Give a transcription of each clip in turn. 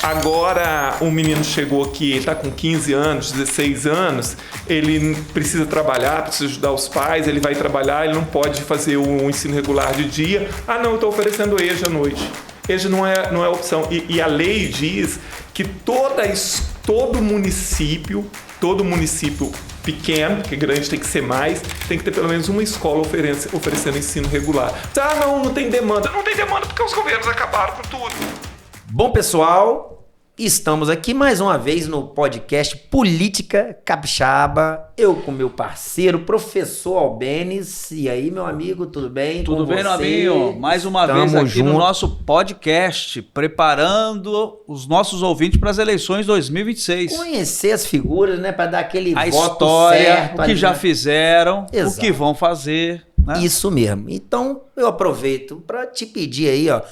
Agora o menino chegou aqui, está com 15 anos, 16 anos, ele precisa trabalhar, precisa ajudar os pais, ele vai trabalhar, ele não pode fazer o ensino regular de dia. Ah não, eu estou oferecendo EJA à noite. EJA não é opção. E a lei diz que todo município pequeno, que grande tem que ser mais, tem que ter pelo menos uma escola oferecendo ensino regular. Ah não tem demanda. Não tem demanda porque os governos acabaram com tudo. Bom, pessoal, estamos aqui mais uma vez no podcast Política Capixaba. Eu com meu parceiro, professor Albênis. E aí, meu amigo, tudo bem? Tudo bem, meu amigo? Mais uma vez aqui no nosso podcast, preparando os nossos ouvintes para as eleições 2026. Conhecer as figuras, né? Para dar aquele a voto história, certo. O que já fizeram, Exato. O que vão fazer. Né? Isso mesmo. Então, eu aproveito para te pedir aí, ó.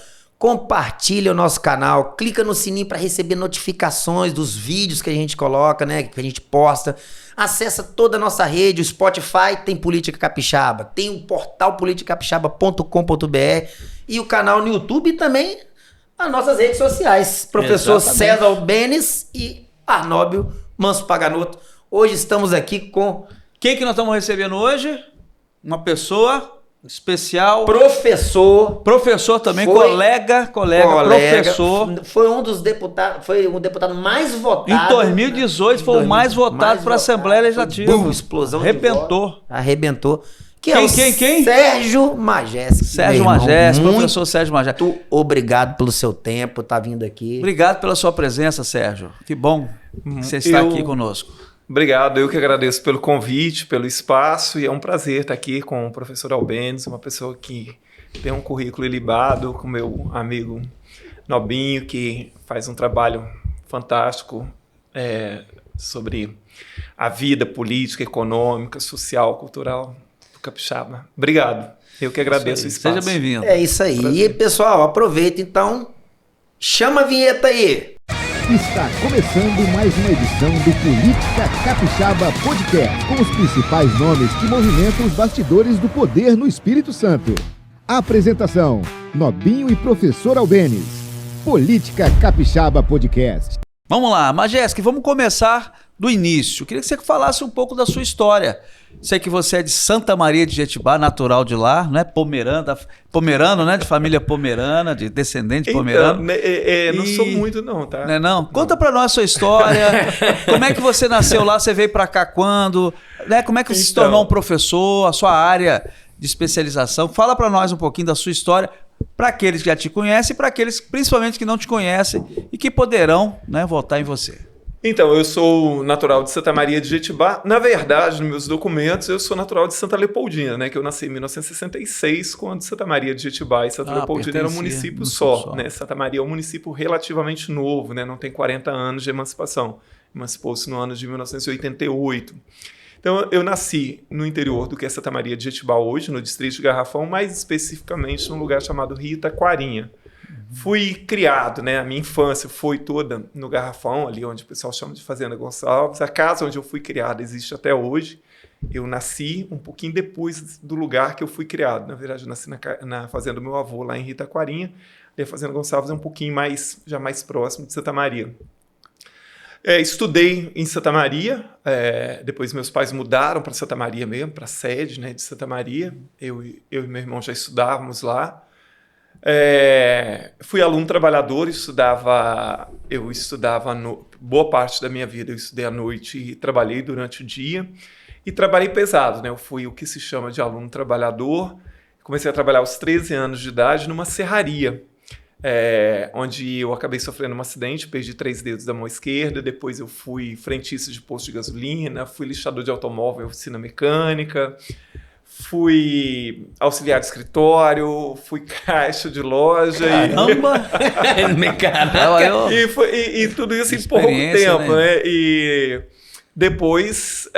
Compartilha o nosso canal, clica no sininho para receber notificações dos vídeos que a gente coloca, né, que a gente posta. Acessa toda a nossa rede, o Spotify tem Política Capixaba, tem o portal politicacapixaba.com.br e o canal no YouTube e também as nossas redes sociais. Professor Exatamente. César Albênis e Arnóbio Manso Paganoto. Hoje estamos aqui com... Quem que nós estamos recebendo hoje? Uma pessoa... especial. Professor também, colega, professor. Foi um dos deputados, foi um deputado mais votado. Em 2018 foi o mais votado para a Assembleia Legislativa. Explosão Arrebentou. Arrebentou. Quem? Sérgio Majesco. Sérgio Majesco, professor Sérgio Majesco. Muito obrigado pelo seu tempo, tá vindo aqui. Obrigado pela sua presença, Sérgio. Que bom que você está aqui conosco. Obrigado, eu que agradeço pelo convite, pelo espaço, e é um prazer estar aqui com o professor Albênis, uma pessoa que tem um currículo ilibado, com meu amigo Nobinho, que faz um trabalho fantástico sobre a vida política, econômica, social, cultural do Capixaba. Obrigado, eu que agradeço o espaço. Seja bem-vindo. É isso aí. Prazer. E pessoal, aproveita então, chama a vinheta aí. Está começando mais uma edição do Política Capixaba Podcast, com os principais nomes que movimentam os bastidores do poder no Espírito Santo. Apresentação: Nobinho e professor Albênis. Política Capixaba Podcast. Vamos lá, Majesco, vamos começar do início. Queria que você falasse um pouco da sua história. Sei que você é de Santa Maria de Jetibá, natural de lá, não é? Pomerano, né? De família pomerana, de descendente pomerano. Não sou muito não, tá? Não é não? Conta pra nós a sua história. Como é que você nasceu lá? Você veio pra cá quando? Né? Como é que você se tornou um professor? A sua área de especialização? Fala pra nós um pouquinho da sua história, para aqueles que já te conhecem e para aqueles principalmente que não te conhecem e que poderão, né, votar em você. Então, eu sou natural de Santa Maria de Jetibá. Na verdade, nos meus documentos, eu sou natural de Santa Leopoldina, né? Que eu nasci em 1966, quando Santa Maria de Jetibá e Santa Leopoldina era um município só, né? Santa Maria é um município relativamente novo, né? Não tem 40 anos de emancipação. Emancipou-se no ano de 1988. Então, eu nasci no interior do que é Santa Maria de Jetibá hoje, no distrito de Garrafão, mais especificamente num lugar chamado Rio Itaquarinha. Fui criado, né? A minha infância foi toda no Garrafão, ali onde o pessoal chama de Fazenda Gonçalves. A casa onde eu fui criado existe até hoje. Eu nasci um pouquinho depois do lugar que eu fui criado. Na verdade, eu nasci na fazenda do meu avô, lá em Rio Itaquarinha. E a Fazenda Gonçalves é um pouquinho já mais próximo de Santa Maria. Estudei em Santa Maria, depois meus pais mudaram para Santa Maria mesmo, para a sede, né, de Santa Maria. Eu e meu irmão já estudávamos lá. Fui aluno trabalhador, eu estudava boa parte da minha vida, eu estudei à noite e trabalhei durante o dia. E trabalhei pesado, né? Eu fui o que se chama de aluno trabalhador. Comecei a trabalhar aos 13 anos de idade numa serraria. Onde eu acabei sofrendo um acidente, perdi 3 dedos da mão esquerda, depois eu fui frentista de posto de gasolina, fui lixador de automóvel, oficina mecânica, fui auxiliar de escritório, fui caixa de loja. Caramba! E tudo isso em pouco tempo, né? E depois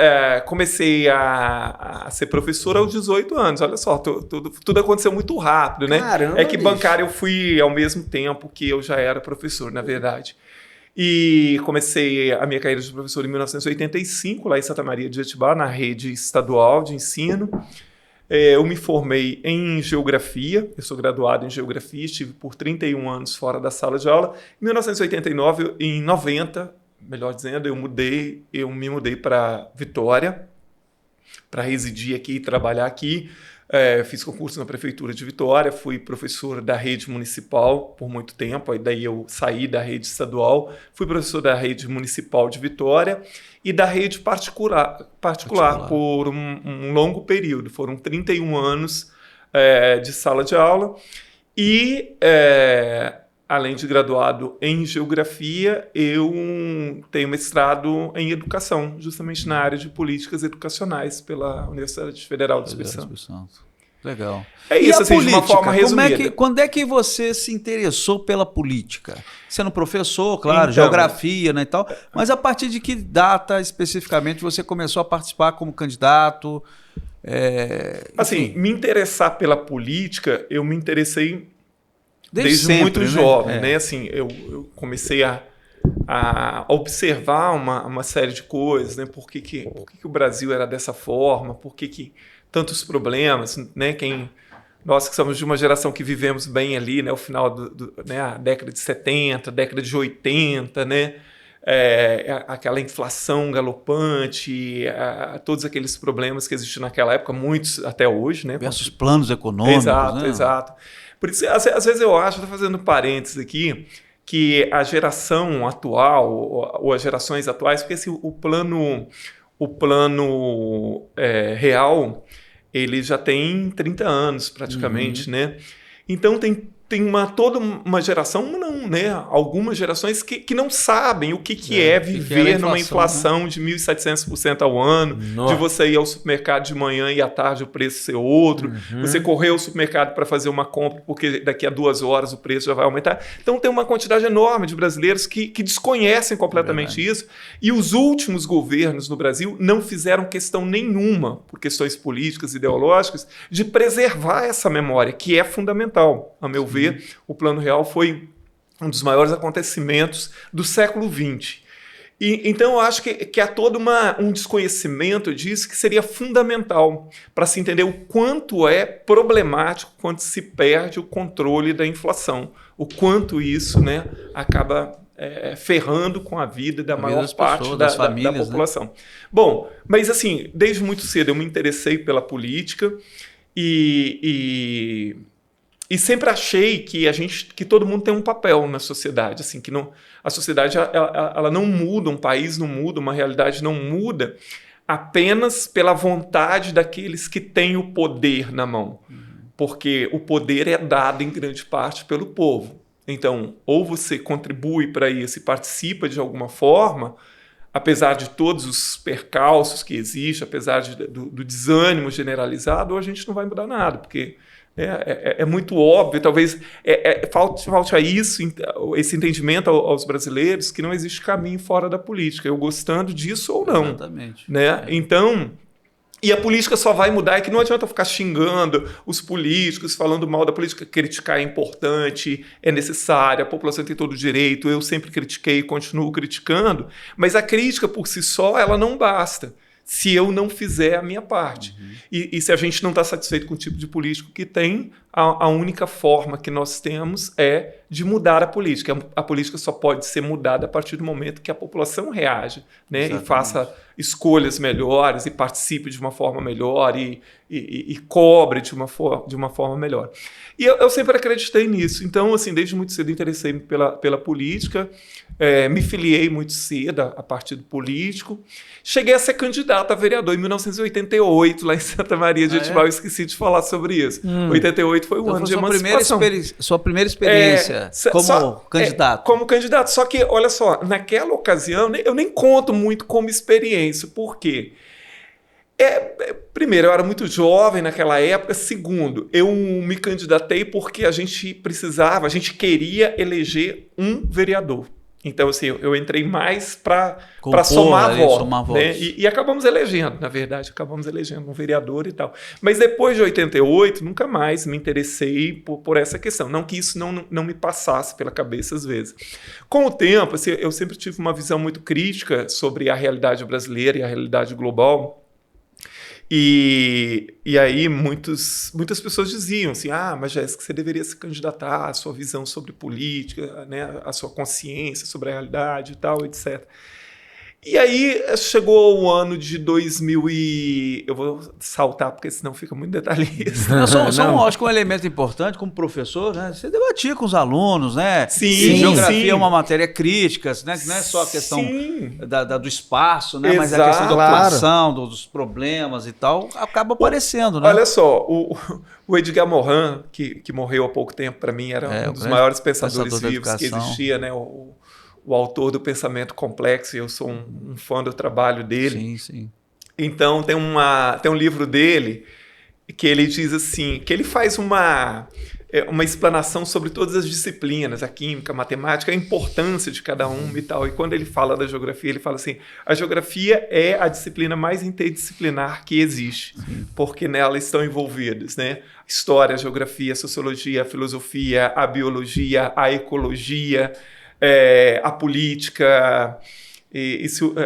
comecei a ser professor aos 18 anos. Olha só, tudo aconteceu muito rápido, né? Caramba, bancário eu fui ao mesmo tempo que eu já era professor, na verdade. E comecei a minha carreira de professor em 1985, lá em Santa Maria de Jetibá, na rede estadual de ensino. Eu me formei em Geografia, eu sou graduado em Geografia, estive por 31 anos fora da sala de aula. Em 1989, em 90, melhor dizendo, eu me mudei para Vitória, para residir aqui e trabalhar aqui. Fiz concurso na Prefeitura de Vitória, fui professor da rede municipal por muito tempo, aí daí eu saí da rede estadual, fui professor da rede municipal de Vitória e da rede particular. Por um longo período, foram 31 anos de sala de aula e, além de graduado em Geografia, eu tenho mestrado em Educação, justamente na área de Políticas Educacionais pela Universidade Federal do Espírito Santo. Legal. É isso, assim, política, de uma forma resumida. Quando é que você se interessou pela política? Sendo professor, claro, geografia, né, e tal, mas a partir de que data especificamente você começou a participar como candidato? Assim, me interessar pela política, eu me interessei desde sempre, muito jovem, né? Assim, eu comecei a observar uma série de coisas, né? Por que o Brasil era dessa forma? Por que tantos problemas, né? Nós que somos de uma geração que vivemos bem ali, né? O final né? A década de 70, década de 80, né? Aquela inflação galopante, todos aqueles problemas que existiam naquela época, muitos até hoje, né? Versus planos econômicos. Exato. Por isso, às vezes eu acho, estou fazendo parênteses aqui, que a geração atual, ou as gerações atuais, porque assim, o plano real, ele já tem 30 anos praticamente, né? Então tem toda uma geração, não, né? Algumas gerações que não sabem o que é viver numa inflação, né? De 1.700% ao ano, de você ir ao supermercado de manhã e à tarde o preço ser outro, você correr ao supermercado para fazer uma compra porque daqui a 2 horas o preço já vai aumentar. Então tem uma quantidade enorme de brasileiros que desconhecem completamente isso, e os últimos governos no Brasil não fizeram questão nenhuma, por questões políticas, ideológicas, de preservar essa memória, que é fundamental, a meu ver. O Plano Real foi um dos maiores acontecimentos do século XX. Então, eu acho que há todo um desconhecimento disso que seria fundamental para se entender o quanto é problemático quando se perde o controle da inflação, o quanto isso, né, acaba ferrando com a vida da maior parte da população. Né? Bom, mas assim, desde muito cedo eu me interessei pela política e sempre achei que todo mundo tem um papel na sociedade, assim, que a sociedade ela não muda, um país não muda, uma realidade não muda apenas pela vontade daqueles que têm o poder na mão, porque o poder é dado em grande parte pelo povo. Então, ou você contribui para isso e participa de alguma forma, apesar de todos os percalços que existem, apesar do desânimo generalizado, ou a gente não vai mudar nada, porque é muito óbvio, talvez falte a isso, esse entendimento aos brasileiros, que não existe caminho fora da política, eu gostando disso ou não. Exatamente. Né? Então, e a política só vai mudar, é que não adianta ficar xingando os políticos, falando mal da política. Criticar é importante, é necessário, a população tem todo o direito, eu sempre critiquei e continuo criticando, mas a crítica por si só, ela não basta se eu não fizer a minha parte. E se a gente não está satisfeito com o tipo de político que tem, a única forma que nós temos é de mudar a política. A política só pode ser mudada a partir do momento que a população reage, né? E faça escolhas melhores e participe de uma forma melhor e cobre de uma forma melhor. E eu sempre acreditei nisso. Então, assim, desde muito cedo interessei-me pela política, me filiei muito cedo a partido político. Cheguei a ser candidato a vereador em 1988, lá em Santa Maria de Jetibá. Eu esqueci de falar sobre isso. 88 foi o ano de emancipação. Sua primeira experiência como candidato. Como candidato. Só que, olha só, naquela ocasião, eu nem conto muito como experiência. Por quê? Primeiro, eu era muito jovem naquela época. Segundo, eu me candidatei porque a gente queria eleger um vereador. Então, assim, eu entrei mais para somar votos. Né? E acabamos elegendo, na verdade, um vereador e tal. Mas depois de 88, nunca mais me interessei por essa questão. Não que isso não me passasse pela cabeça às vezes. Com o tempo, assim, eu sempre tive uma visão muito crítica sobre a realidade brasileira e a realidade global. E aí muitas pessoas diziam assim, mas Jéssica, você deveria se candidatar à sua visão sobre política, né, a sua consciência sobre a realidade e tal, etc. E aí chegou o ano de 2000 e... Eu vou saltar, porque senão fica muito detalhista. Só acho que um elemento importante, como professor, né? Você debatia com os alunos, né? Sim, e geografia é uma matéria crítica, né? Que não é só a questão do espaço, né? Mas a questão da população, dos problemas e tal, acaba aparecendo, né? Olha só, o Edgar Morin, que morreu há pouco tempo, para mim, era um dos maiores pensadores vivos que existia, né? O autor do Pensamento Complexo, e eu sou um fã do trabalho dele. Sim, sim. Então, tem um livro dele que ele diz assim, que ele faz uma explanação sobre todas as disciplinas, a química, a matemática, a importância de cada uma e tal. E quando ele fala da geografia, ele fala assim, a geografia é a disciplina mais interdisciplinar que existe, porque nela estão envolvidas, né? História, a geografia, a sociologia, a filosofia, a biologia, a ecologia, a política,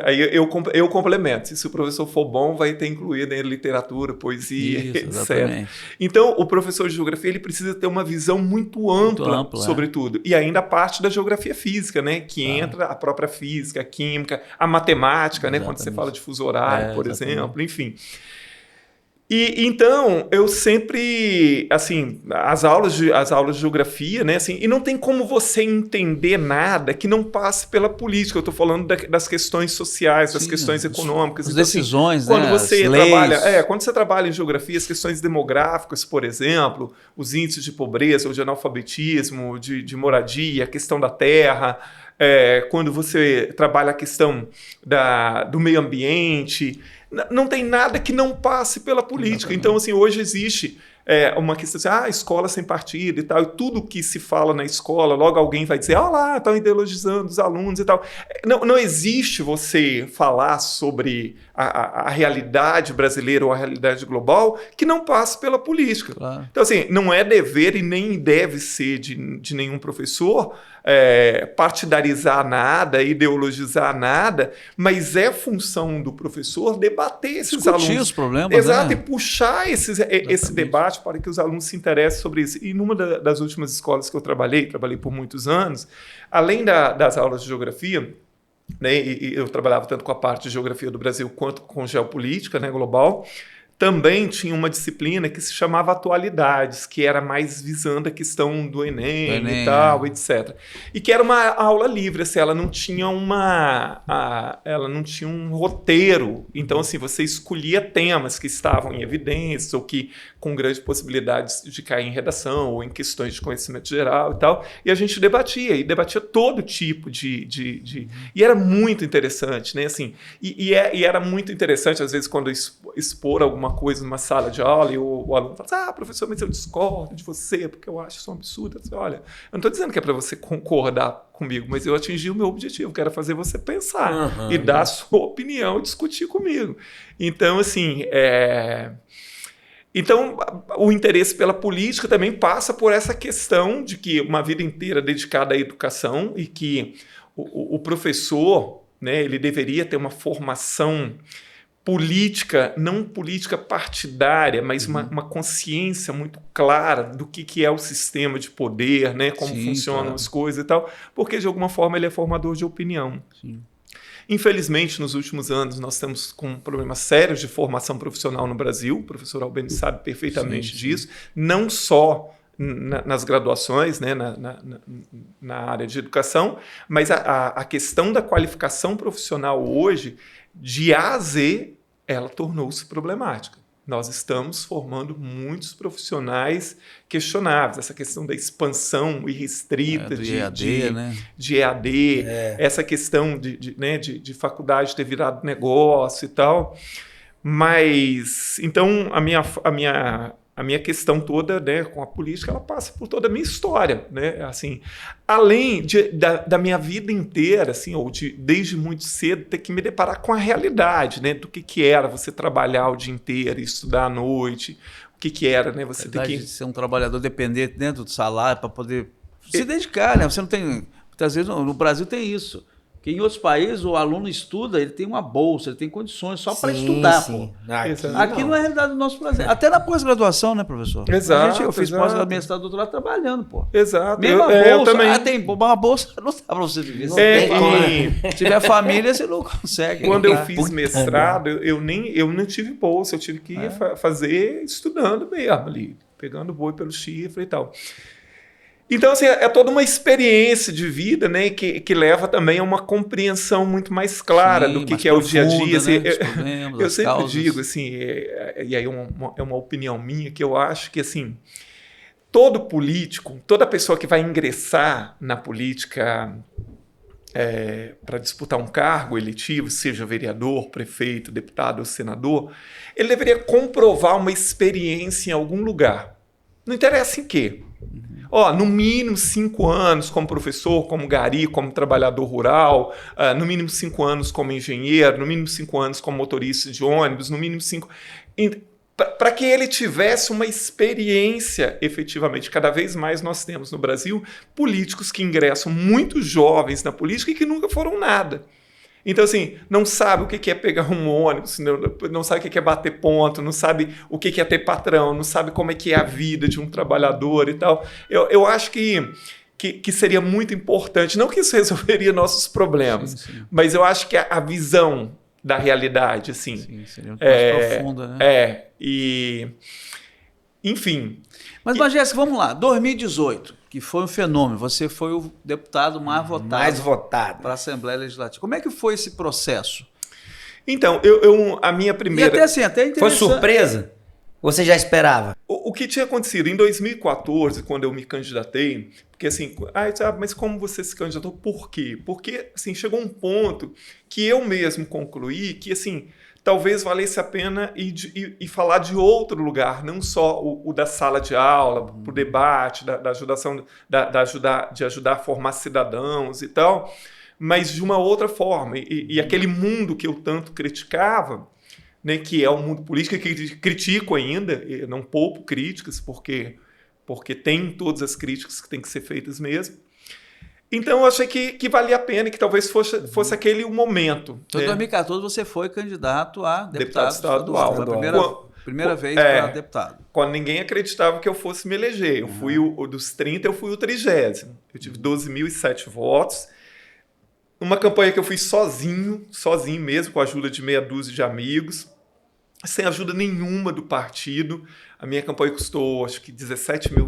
aí eu complemento. Se o professor for bom, vai ter incluído em literatura, poesia, etc. Exatamente. Então, o professor de geografia ele precisa ter uma visão muito ampla sobre tudo. E ainda a parte da geografia física, né? Que entra a própria física, a química, a matemática, né? Quando você fala de fuso horário, por exemplo, enfim. E então, eu sempre, assim, as aulas de geografia, né, assim, e não tem como você entender nada que não passe pela política. Eu estou falando das questões sociais, das questões econômicas. As então, decisões, assim, né? Quando você trabalha em geografia, as questões demográficas, por exemplo, os índices de pobreza, ou de analfabetismo, de moradia, a questão da terra, quando você trabalha a questão do meio ambiente, não tem nada que não passe pela política. Exatamente. Então, assim, hoje existe uma questão assim, escola sem partido e tal, e tudo que se fala na escola, logo alguém vai dizer, lá, estão ideologizando os alunos e tal. Não existe você falar sobre a realidade brasileira ou a realidade global que não passe pela política. Claro. Então, assim, não é dever e nem deve ser de nenhum professor partidarizar nada, ideologizar nada, mas é função do professor debater esses alunos. Discutir os problemas. Exato, né? E puxar esse debate para que os alunos se interessem sobre isso. E numa das últimas escolas que eu trabalhei por muitos anos, além das aulas de geografia, né, e eu trabalhava tanto com a parte de geografia do Brasil quanto com geopolítica, né, global, também tinha uma disciplina que se chamava Atualidades, que era mais visando a questão do Enem e tal, etc. E que era uma aula livre, assim, ela não tinha um roteiro. Então, assim, você escolhia temas que estavam em evidência ou que com grandes possibilidades de cair em redação ou em questões de conhecimento geral e tal. E a gente debatia todo tipo de... E era muito interessante, né? Assim, e era muito interessante, às vezes, quando expor alguma coisa numa sala de aula e o aluno fala professor, mas eu discordo de você porque eu acho isso um absurdo. Disse, olha, eu não estou dizendo que é para você concordar comigo, mas eu atingi o meu objetivo, que era fazer você pensar e dar a sua opinião e discutir comigo. Então, assim, Então, o interesse pela política também passa por essa questão de que uma vida inteira dedicada à educação e que o professor, né, ele deveria ter uma formação política, não política partidária, mas uma consciência muito clara do que é o sistema de poder, né, como funcionam as coisas e tal, porque de alguma forma ele é formador de opinião. Sim. Infelizmente, nos últimos anos, nós estamos com problemas sérios de formação profissional no Brasil, o professor Albeni sabe perfeitamente disso, não só nas graduações, né, na área de educação, mas a questão da qualificação profissional hoje, de A a Z, ela tornou-se problemática. Nós estamos formando muitos profissionais questionáveis. Essa questão da expansão irrestrita de EAD, essa questão de faculdade ter virado negócio e tal. Mas, então, a minha questão toda, né, com a política, ela passa por toda a minha história, né, assim, além da minha vida inteira, assim, ou desde muito cedo ter que me deparar com a realidade, né, do que era você trabalhar o dia inteiro, estudar à noite, o que era, né, você ter que ser um trabalhador dependente dentro do salário para poder se dedicar, né? Você não tem, muitas vezes no Brasil tem isso. Porque em outros países o aluno estuda, ele tem uma bolsa, ele tem condições só para estudar. Sim. Pô. Aqui não é a realidade do nosso Brasil. Até na pós-graduação, né, professor? Exato. Eu fiz pós-graduação, doutorado trabalhando, pô. Exato. Mesmo a bolsa, eu também. Tem uma bolsa, não dá para você viver. Se tiver família, você não consegue. Quando eu fiz mestrado, eu não tive bolsa, eu tive que fazer estudando mesmo ali, pegando boi pelo chifre e tal. Então, assim, é toda uma experiência de vida, né, que leva também a uma compreensão muito mais clara do que é o dia a dia. Assim, né? Eu sempre causas. Digo, assim, e aí é uma opinião minha, que eu acho que, assim, todo político, toda pessoa que vai ingressar na política para disputar um cargo eletivo, seja vereador, prefeito, deputado ou senador, ele deveria comprovar uma experiência em algum lugar. Não interessa em quê. No mínimo 5 anos como professor, como gari, como trabalhador rural, no mínimo 5 anos como engenheiro, no mínimo 5 anos como motorista de ônibus, no mínimo 5... Para que ele tivesse uma experiência efetivamente. Cada vez mais nós temos no Brasil políticos que ingressam muito jovens na política e que nunca foram nada. Então, assim, não sabe o que é pegar um ônibus, não sabe o que é bater ponto, não sabe o que é ter patrão, não sabe como é que é a vida de um trabalhador e tal. Eu acho que seria muito importante, não que isso resolveria nossos problemas, sim. Mas eu acho que a visão da realidade, assim... Sim, seria muito mais profunda, né? Enfim... Mas, Jéssica, vamos lá. 2018, que foi um fenômeno. Você foi o deputado mais votado para a Assembleia Legislativa. Como é que foi esse processo? Então, a minha primeira... E até interessante. Foi surpresa? Você já esperava? O que tinha acontecido em 2014, quando eu me candidatei, porque assim, mas como você se candidatou? Por quê? Porque assim, chegou um ponto que eu mesmo concluí que assim, talvez valesse a pena ir falar de outro lugar, não só o da sala de aula, o debate, de ajudar a formar cidadãos e tal, mas de uma outra forma. E aquele mundo que eu tanto criticava, né, que é o mundo político, que critico ainda, não poupo críticas, porque tem todas as críticas que têm que ser feitas mesmo. Então, eu achei que valia a pena, que talvez fosse aquele o momento. Então, em 2014, você foi candidato a deputado estadual. Primeira vez para deputado. Quando ninguém acreditava que eu fosse me eleger. Eu fui dos 30, eu fui o 30º. Eu tive 12.007 votos. Uma campanha que eu fiz sozinho mesmo, com a ajuda de meia dúzia de amigos, sem ajuda nenhuma do partido. A minha campanha custou, acho que R$17 mil,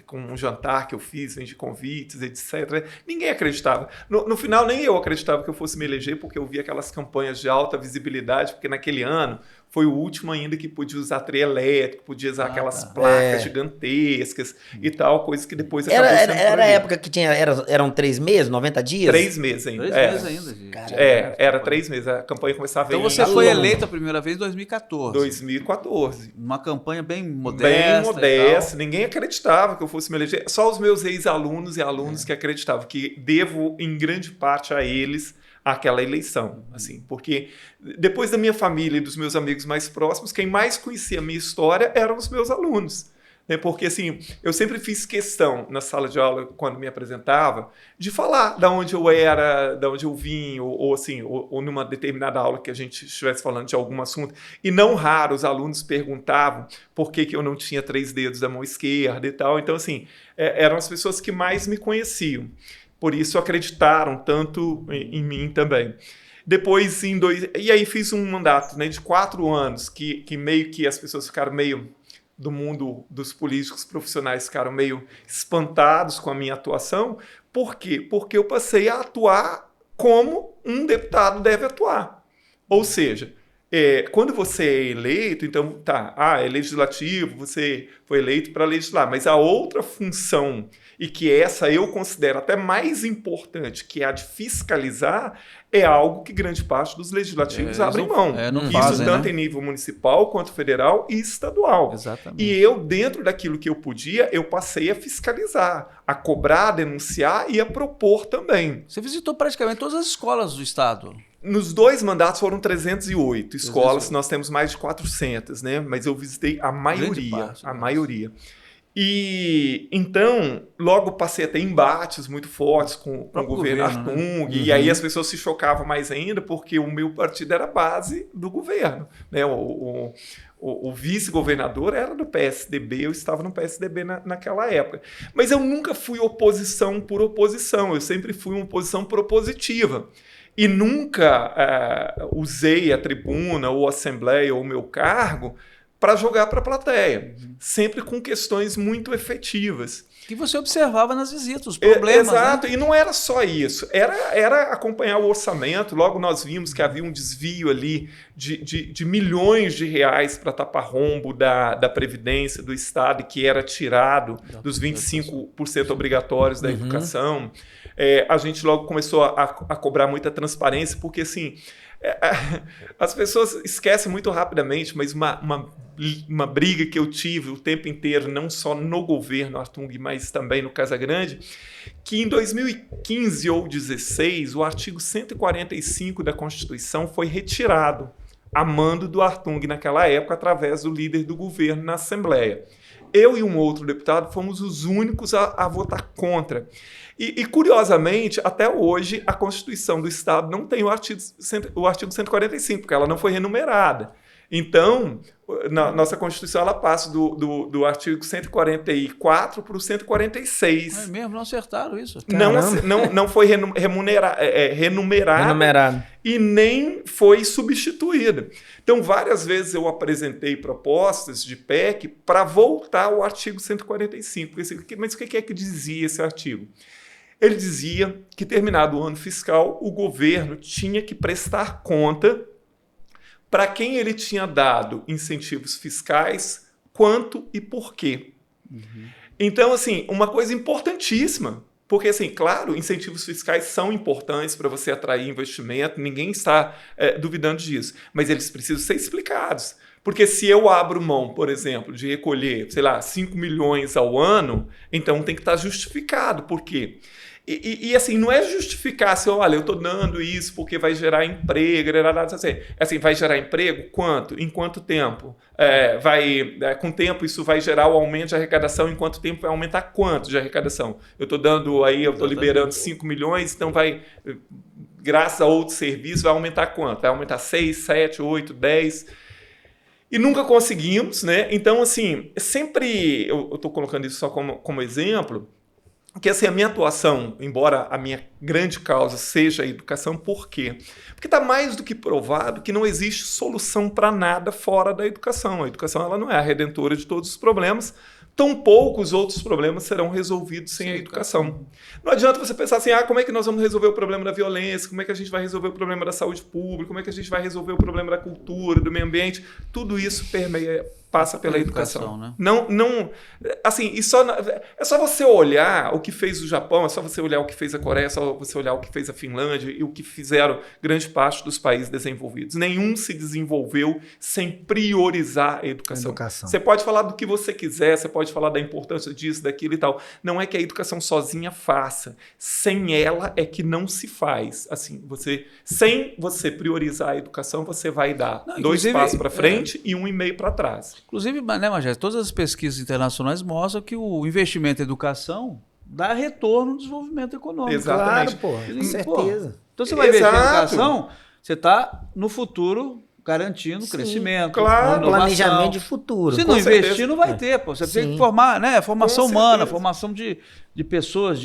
com um jantar que eu fiz, vendi convites, etc. Ninguém acreditava. No final, nem eu acreditava que eu fosse me eleger, porque eu vi aquelas campanhas de alta visibilidade, porque naquele ano foi o último ainda que podia usar trem elétrico, podia usar aquelas placas gigantescas e tal, coisas que depois acabou sendo Era a época que eram 3 meses, 90 dias? 3 meses ainda. 3 meses ainda, gente. Caramba, era 3 meses. A campanha começava Então você foi eleito a primeira vez em 2014. 2014. Uma campanha bem modesta. Bem modesta. Ninguém acreditava que eu fosse me eleger. Só os meus ex-alunos e alunos que acreditavam, que devo em grande parte a eles aquela eleição, assim, porque depois da minha família e dos meus amigos mais próximos, quem mais conhecia a minha história eram os meus alunos, né? Porque assim, eu sempre fiz questão na sala de aula, quando me apresentava, de falar de onde eu era, de onde eu vim, ou numa determinada aula que a gente estivesse falando de algum assunto, e não raro os alunos perguntavam por que eu não tinha 3 dedos da mão esquerda e tal. Então assim, eram as pessoas que mais me conheciam. Por isso acreditaram tanto em mim também. Depois, e aí fiz um mandato, né, de 4 anos, que meio que as pessoas ficaram meio, do mundo dos políticos profissionais, ficaram meio espantados com a minha atuação. Por quê? Porque eu passei a atuar como um deputado deve atuar. Ou seja, quando você é eleito, então é legislativo, você foi eleito para legislar, mas a outra função, e que essa eu considero até mais importante, que é a de fiscalizar, é algo que grande parte dos legislativos abrem mão. Isso tanto em nível municipal, quanto federal e estadual. Exatamente. E eu, dentro daquilo que eu podia, eu passei a fiscalizar, a cobrar, a denunciar e a propor também. Você visitou praticamente todas as escolas do estado. Nos 2 mandatos foram 308 escolas, nós temos mais de 400, né? Mas eu visitei a maioria. E então, logo passei a ter embates muito fortes com o governo Hartung, né? E aí as pessoas se chocavam mais ainda, porque o meu partido era a base do governo, né? O vice-governador era do PSDB, eu estava no PSDB naquela época. Mas eu nunca fui oposição por oposição, eu sempre fui uma oposição propositiva. E nunca usei a tribuna ou a assembleia ou o meu cargo para jogar para a plateia, sempre com questões muito efetivas. Que você observava nas visitas, os problemas. Exato, né? E não era só isso, era acompanhar o orçamento. Logo nós vimos que havia um desvio ali de milhões de reais para tapar rombo da Previdência do Estado, que era tirado dos 25% obrigatórios da educação. A gente logo começou a cobrar muita transparência, porque assim, as pessoas esquecem muito rapidamente, mas uma briga que eu tive o tempo inteiro, não só no governo Hartung, mas também no Casagrande, que em 2015 ou 2016, o artigo 145 da Constituição foi retirado, a mando do Hartung naquela época, através do líder do governo na Assembleia. Eu e um outro deputado fomos os únicos a votar contra. E, curiosamente, até hoje, a Constituição do Estado não tem o artigo 145, porque ela não foi renumerada. Então, nossa Constituição ela passa do artigo 144 para o 146. É mesmo? Não acertaram isso? Não foi renumerada e nem foi substituída. Então, várias vezes eu apresentei propostas de PEC para voltar ao artigo 145. Mas o que é que dizia esse artigo? Ele dizia que, terminado o ano fiscal, o governo tinha que prestar conta para quem ele tinha dado incentivos fiscais, quanto e por quê. Então, assim, uma coisa importantíssima, porque, assim, claro, incentivos fiscais são importantes para você atrair investimento, ninguém está duvidando disso, mas eles precisam ser explicados. Porque se eu abro mão, por exemplo, de recolher, sei lá, 5 milhões ao ano, então tem que estar justificado. Por quê? E assim, não é justificar assim, olha, eu estou dando isso porque vai gerar emprego, assim, vai gerar emprego? Quanto? Em quanto tempo? Com o tempo isso vai gerar o aumento de arrecadação, em quanto tempo vai aumentar quanto de arrecadação? Eu estou dando aí, eu estou liberando 5 milhões, então vai, graças a outro serviço, vai aumentar quanto? Vai aumentar 6, 7, 8, 10... E nunca conseguimos, né? Então, assim, sempre, eu estou colocando isso só como exemplo, que assim, a minha atuação, embora a minha grande causa seja a educação, por quê? Porque está mais do que provado que não existe solução para nada fora da educação. A educação ela não é a redentora de todos os problemas, tampouco os outros problemas serão resolvidos sem a educação. Não adianta você pensar assim, como é que nós vamos resolver o problema da violência, como é que a gente vai resolver o problema da saúde pública, como é que a gente vai resolver o problema da cultura, do meio ambiente. Tudo isso passa pela educação. Né? Não, assim, é só você olhar o que fez o Japão, é só você olhar o que fez a Coreia, é só você olhar o que fez a Finlândia e o que fizeram grande parte dos países desenvolvidos. Nenhum se desenvolveu sem priorizar a educação. Você pode falar do que você quiser, você pode falar da importância disso, daquilo e tal. Não é que a educação sozinha faça. Sem ela é que não se faz. Assim, sem você priorizar a educação, você vai dar 2 passos para frente e 1,5 para trás. Inclusive, né, Magés, todas as pesquisas internacionais mostram que o investimento em educação dá retorno no desenvolvimento econômico. Exatamente. Claro, com certeza. Então você vai investir em educação, você está no futuro garantindo crescimento, claro, planejamento de futuro. Se não investir, não vai ter. Você tem que formar, né? Formação humana, formação de pessoas,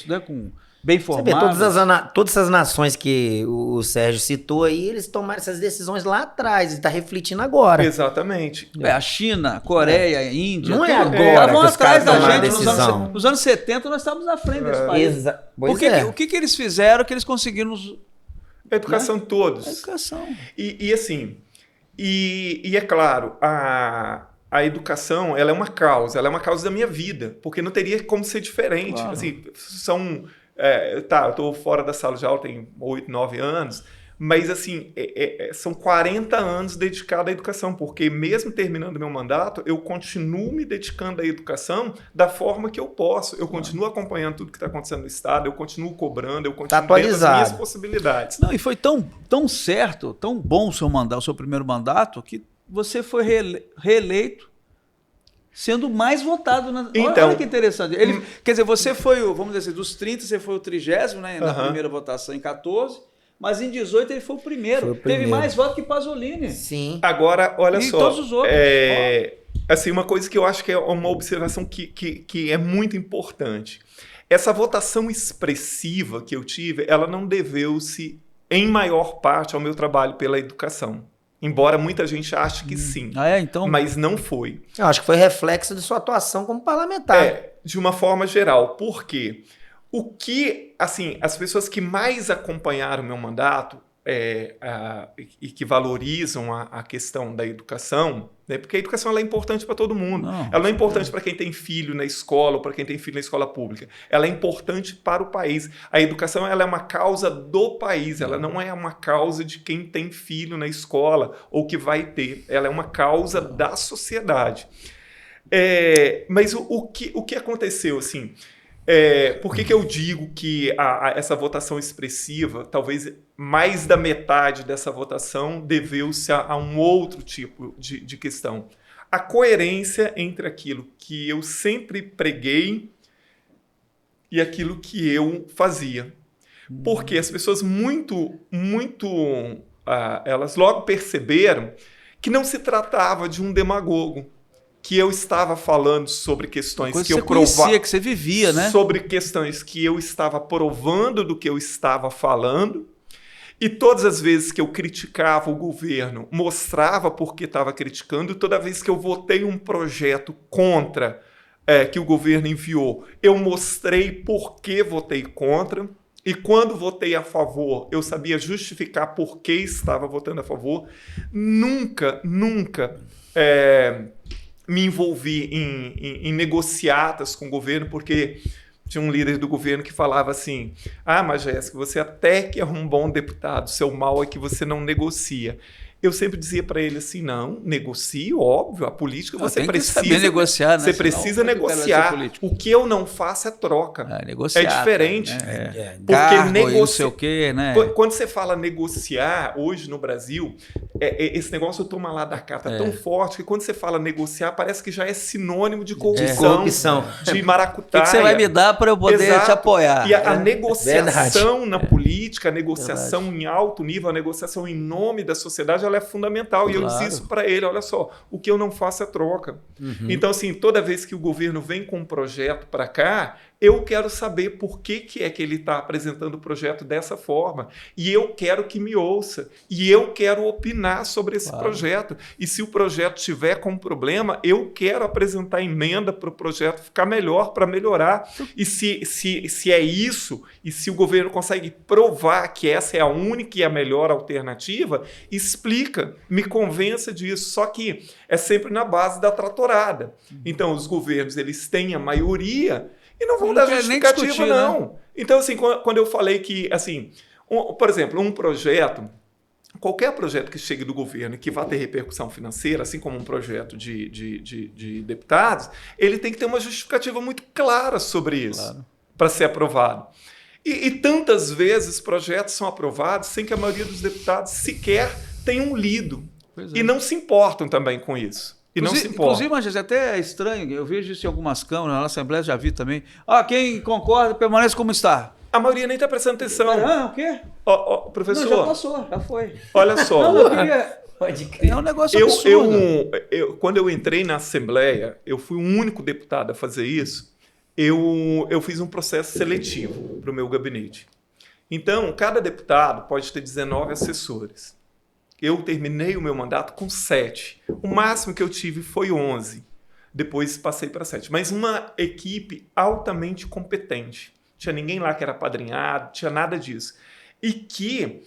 né, com bem formadas. Você vê, todas essas nações que o Sérgio citou aí, eles tomaram essas decisões lá atrás e está refletindo agora. Exatamente. A China, a Coreia, a Índia. Não é agora que os caras tomaram a decisão. Nos anos 70 nós estávamos à frente desse país. O que eles fizeram que eles conseguiram... A educação, né? Todos. A educação. E assim, é claro, a educação ela é uma causa da minha vida, porque não teria como ser diferente. Claro. Assim, eu estou fora da sala de aula, tem 8, 9 anos, mas assim, são 40 anos dedicados à educação, porque mesmo terminando meu mandato, eu continuo me dedicando à educação da forma que eu posso. Eu continuo acompanhando tudo que está acontecendo no Estado, eu continuo cobrando, eu continuo dentro das minhas possibilidades. Não, e foi tão certo, tão bom o seu primeiro mandato, que você foi reeleito sendo mais votado. Então, olha que interessante. Quer dizer, você foi, vamos dizer assim, dos 30, você foi o 30º, né, na primeira votação em 14, mas em 18 ele foi o primeiro. Teve mais votos que Pasolini. Sim. Agora, olha só. E todos os outros. Assim, uma coisa que eu acho que é uma observação que é muito importante. Essa votação expressiva que eu tive, ela não deveu-se, em maior parte, ao meu trabalho pela educação. Embora muita gente ache que sim. Então... Mas não foi. Eu acho que foi reflexo de sua atuação como parlamentar. De uma forma geral. Por quê? O que, assim, as pessoas que mais acompanharam o meu mandato e que valorizam a questão da educação, né? Porque a educação ela é importante para todo mundo. Ela não é importante para quem tem filho na escola ou para quem tem filho na escola pública. Ela é importante para o país. A educação ela é uma causa do país, ela não é uma causa de quem tem filho na escola ou que vai ter. Ela é uma causa da sociedade. Mas o que aconteceu, assim... por que eu digo que essa votação expressiva, talvez mais da metade dessa votação deveu-se a um outro tipo de questão? A coerência entre aquilo que eu sempre preguei e aquilo que eu fazia. Porque as pessoas elas logo perceberam que não se tratava de um demagogo, que eu estava falando sobre questões que eu provava, que você vivia, né? Sobre questões que eu estava provando do que eu estava falando. E todas as vezes que eu criticava o governo, mostrava por que estava criticando. E toda vez que eu votei um projeto contra que o governo enviou, eu mostrei por que votei contra. E quando votei a favor, eu sabia justificar por que estava votando a favor. Nunca me envolvi em negociatas com o governo, porque tinha um líder do governo que falava assim: mas Jéssica, você até que é um bom deputado, seu mal é que você não negocia. Eu sempre dizia para ele assim: não, negocie, óbvio, a política você precisa negociar, né? Você precisa negociar. O que eu não faço é troca. Negociar, é diferente. Porque não sei o quê, né? Quando você fala negociar, hoje no Brasil, esse negócio toma lá da cá, tá tão forte que quando você fala negociar, parece que já é sinônimo de corrupção. De maracutaia. O que você vai me dar para eu poder te apoiar? E a negociação na política, a negociação em alto nível, a negociação em nome da sociedade, ela é fundamental. E eu disse isso para ele: olha só, o que eu não faço é troca. Então, assim, toda vez que o governo vem com um projeto para cá, eu quero saber por que é que ele está apresentando o projeto dessa forma. E eu quero que me ouça. E eu quero opinar sobre esse projeto. E se o projeto tiver com problema, eu quero apresentar emenda para o projeto ficar melhor, para melhorar. E se é isso, e se o governo consegue provar que essa é a única e a melhor alternativa, explica, me convença disso. Só que é sempre na base da tratorada. Então, os governos eles têm a maioria e não vão dar justificativa, não. Né? Então, assim, quando eu falei que, assim, por exemplo, um projeto, qualquer projeto que chegue do governo que vá ter repercussão financeira, assim como um projeto de deputados, ele tem que ter uma justificativa muito clara sobre isso para ser aprovado. E tantas vezes projetos são aprovados sem que a maioria dos deputados sequer tenham lido. E não se importam também com isso. Inclusive, mas até é estranho, eu vejo isso em algumas câmaras, na Assembleia já vi também. Quem concorda, permanece como está. A maioria nem está prestando atenção. O quê? Professor. Não, já passou, já foi. Olha só. Pode crer. É um negócio absurdo. Quando eu entrei na Assembleia, eu fui o único deputado a fazer isso. Eu fiz um processo seletivo para o meu gabinete. Então, cada deputado pode ter 19 assessores. Eu terminei o meu mandato com 7. O máximo que eu tive foi 11. Depois passei para 7. Mas uma equipe altamente competente. Não tinha ninguém lá que era apadrinhado, não tinha nada disso. E que,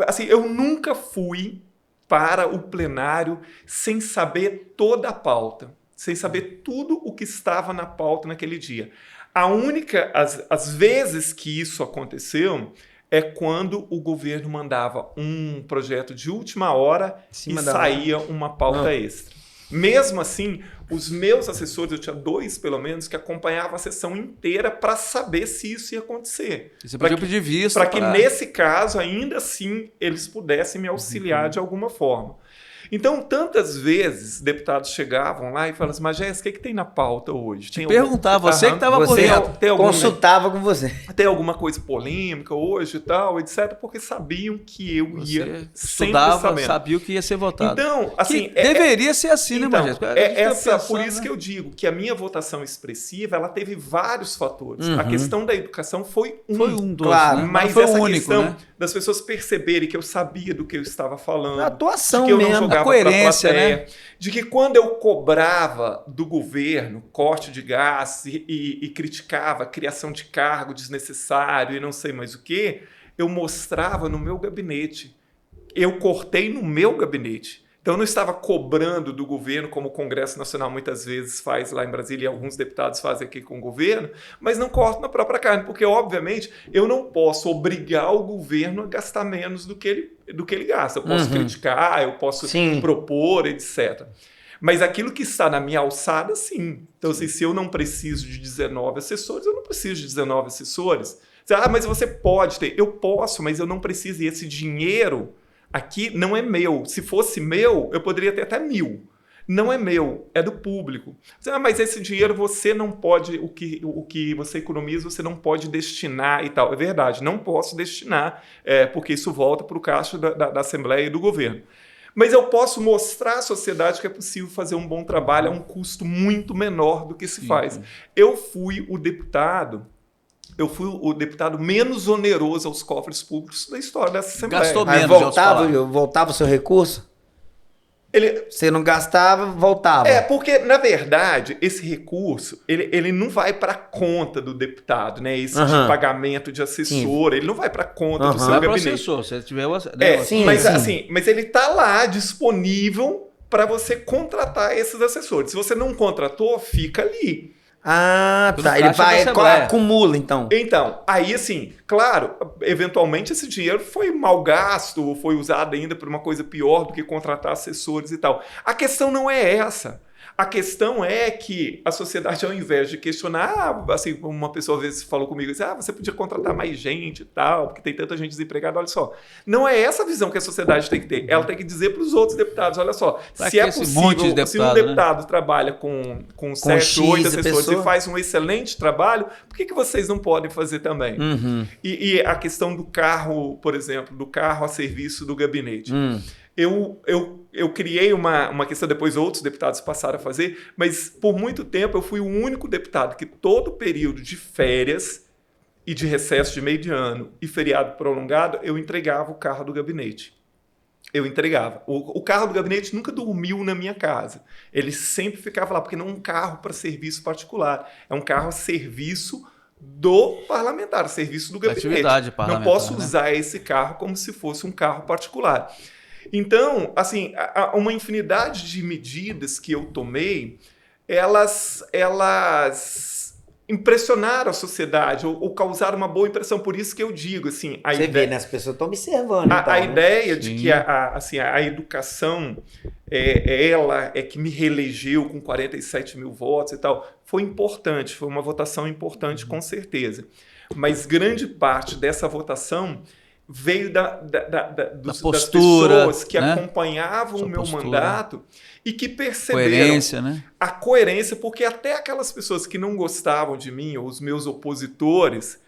assim, eu nunca fui para o plenário sem saber toda a pauta, sem saber tudo o que estava na pauta naquele dia. As vezes que isso aconteceu é quando o governo mandava um projeto de última hora e saía uma pauta extra. Mesmo assim, os meus assessores, eu tinha 2 pelo menos, que acompanhavam a sessão inteira para saber se isso ia acontecer. Você podia pedir vista. Para que nesse caso, ainda assim, eles pudessem me auxiliar de alguma forma. Então, tantas vezes, deputados chegavam lá e falavam assim, mas Jéssica, o que tem na pauta hoje? Perguntar, você que estava por dentro. Consultava com você. Tem alguma coisa polêmica hoje e tal, etc., porque sabiam que eu ia sempre sabendo. Sabia o que ia ser votado. Então, assim... deveria ser assim, então, né, Jéssica? Por isso que eu digo que a minha votação expressiva, ela teve vários fatores. A questão da educação foi um dos, claro, mas foi essa o único, questão né? das pessoas perceberem que eu sabia do que eu estava falando. A atuação de que eu mesmo. não jogava A coerência, pra plateia, né? de que quando eu cobrava do governo corte de gás e criticava a criação de cargo desnecessário e não sei mais o que, eu mostrava no meu gabinete. Eu cortei no meu gabinete. Então, eu não estava cobrando do governo, como o Congresso Nacional muitas vezes faz lá em Brasília e alguns deputados fazem aqui com o governo, mas não corto na própria carne, porque, obviamente, eu não posso obrigar o governo a gastar menos do que ele gasta. Eu posso criticar, eu posso propor, etc. Mas aquilo que está na minha alçada, sim. Então, assim, se eu não preciso de 19 assessores, eu não preciso de 19 assessores. Mas você pode ter. Eu posso, mas eu não preciso. E esse dinheiro... aqui não é meu. Se fosse meu, eu poderia ter até 1.000. Não é meu, é do público. Mas esse dinheiro você não pode, o que você economiza, você não pode destinar e tal. É verdade, não posso destinar, porque isso volta para o caixa da Assembleia e do governo. Mas eu posso mostrar à sociedade que é possível fazer um bom trabalho a um custo muito menor do que se faz. Eu fui o deputado menos oneroso aos cofres públicos da história dessa Assembleia. Gastou menos. Voltava o seu recurso? Você não gastava, voltava. Porque, na verdade, esse recurso, ele não vai para a conta do deputado, né? Esse de pagamento de assessor, ele não vai para a conta do seu gabinete. Vai assessor, se tiver mas ele está lá disponível para você contratar esses assessores. Se você não contratou, fica ali. Ah, tá. Ele acumula, então. Então, aí assim, claro, eventualmente esse dinheiro foi mal gasto ou foi usado ainda por uma coisa pior do que contratar assessores e tal. A questão não é essa. A questão é que a sociedade, ao invés de questionar, assim, uma pessoa às vezes falou comigo assim, você podia contratar mais gente e tal, porque tem tanta gente desempregada, olha só. Não é essa a visão que a sociedade tem que ter. Ela tem que dizer para os outros deputados, olha só, se é possível, se um deputado trabalha com 7, 8 assessores e faz um excelente trabalho, por que vocês não podem fazer também? E a questão do carro, por exemplo, do carro a serviço do gabinete. Eu criei uma questão, depois outros deputados passaram a fazer, mas por muito tempo eu fui o único deputado que todo período de férias e de recesso de meio de ano e feriado prolongado, eu entregava o carro do gabinete. Eu entregava. O carro do gabinete nunca dormiu na minha casa. Ele sempre ficava lá, porque não é um carro para serviço particular, é um carro a serviço do parlamentar, serviço do gabinete. Não posso usar esse carro como se fosse um carro particular. Então, assim, uma infinidade de medidas que eu tomei, elas impressionaram a sociedade ou causaram uma boa impressão. Por isso que eu digo, assim... Você vê, né? As pessoas estão observando. A ideia de que a educação, ela é que me reelegeu com 47 mil votos e tal, foi importante, foi uma votação importante, com certeza. Mas grande parte dessa votação... veio das pessoas que acompanhavam o meu mandato e que perceberam a coerência, porque até aquelas pessoas que não gostavam de mim, ou os meus opositores,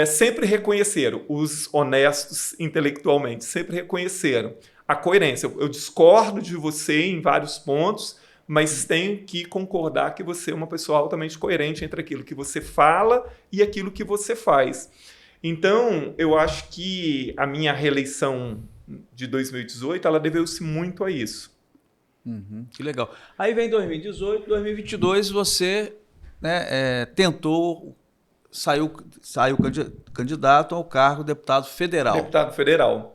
sempre reconheceram, os honestos intelectualmente, sempre reconheceram a coerência. Eu discordo de você em vários pontos, mas tenho que concordar que você é uma pessoa altamente coerente entre aquilo que você fala e aquilo que você faz. Então, eu acho que a minha reeleição de 2018, ela deveu-se muito a isso. Que legal. Aí vem 2018, 2022, você tentou, saiu candidato ao cargo de deputado federal. Deputado federal.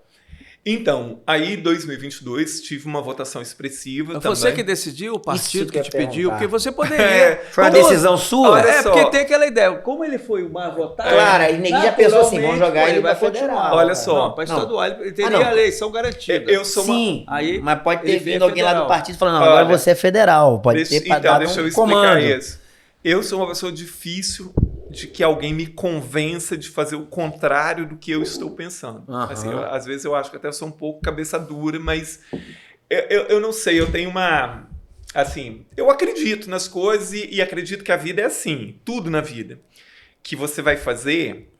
Então, aí em 2022 tive uma votação expressiva também. Você que decidiu, o partido que te pediu, porque você poderia... Foi uma decisão sua? Porque tem aquela ideia, como ele foi o mais votado... Claro, aí ninguém já pensou assim, vamos jogar ele para federal. Olha só. Não, para estadual, ele teria a eleição garantida. Sim, mas pode ter vindo alguém lá do partido falando, não, agora você é federal, pode ter para dar um comando. Isso. Eu sou uma pessoa difícil de que alguém me convença de fazer o contrário do que eu estou pensando. Assim, às vezes eu acho que até sou um pouco cabeça dura, mas Eu não sei, eu tenho uma... Assim, eu acredito nas coisas e acredito que a vida é assim, tudo na vida. Que você vai fazer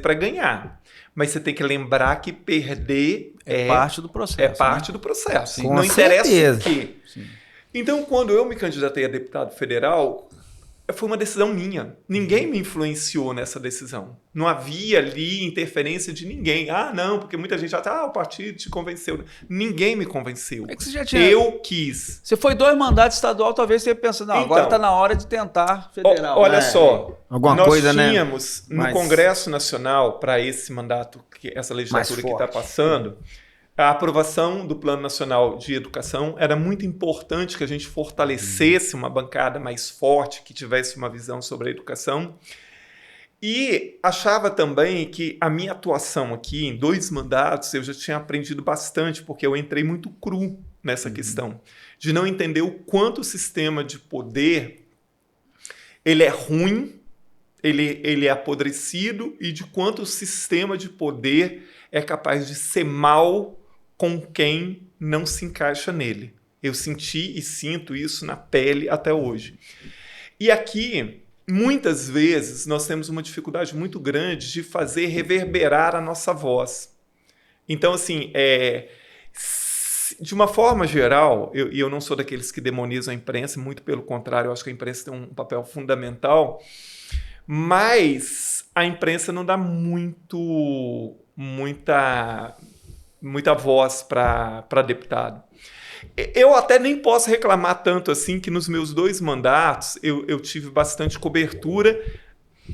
para ganhar. Mas você tem que lembrar que perder é parte do processo. É parte do processo. Sim. Não interessa certeza. o quê. Sim. Então, quando eu me candidatei a deputado federal, foi uma decisão minha. Ninguém me influenciou nessa decisão. Não havia ali interferência de ninguém. Ah, não, porque muita gente já o partido te convenceu. Ninguém me convenceu. É que você já tinha... Eu quis. Você foi 2 mandatos estadual, talvez você pensa, não, agora está na hora de tentar federal. Olha só, alguma coisa, nós tínhamos no Mas... Congresso Nacional, para esse mandato, essa legislatura que está passando, a aprovação do Plano Nacional de Educação era muito importante que a gente fortalecesse uma bancada mais forte, que tivesse uma visão sobre a educação. E achava também que a minha atuação aqui, em 2 mandatos, eu já tinha aprendido bastante, porque eu entrei muito cru nessa questão, de não entender o quanto o sistema de poder ele é ruim, ele é apodrecido, e de quanto o sistema de poder é capaz de ser mal com quem não se encaixa nele. Eu senti e sinto isso na pele até hoje. E aqui, muitas vezes, nós temos uma dificuldade muito grande de fazer reverberar a nossa voz. Então, assim, de uma forma geral, eu não sou daqueles que demonizam a imprensa, muito pelo contrário, eu acho que a imprensa tem um papel fundamental, mas a imprensa não dá muita voz para deputado. Eu até nem posso reclamar tanto assim que nos meus 2 mandatos eu tive bastante cobertura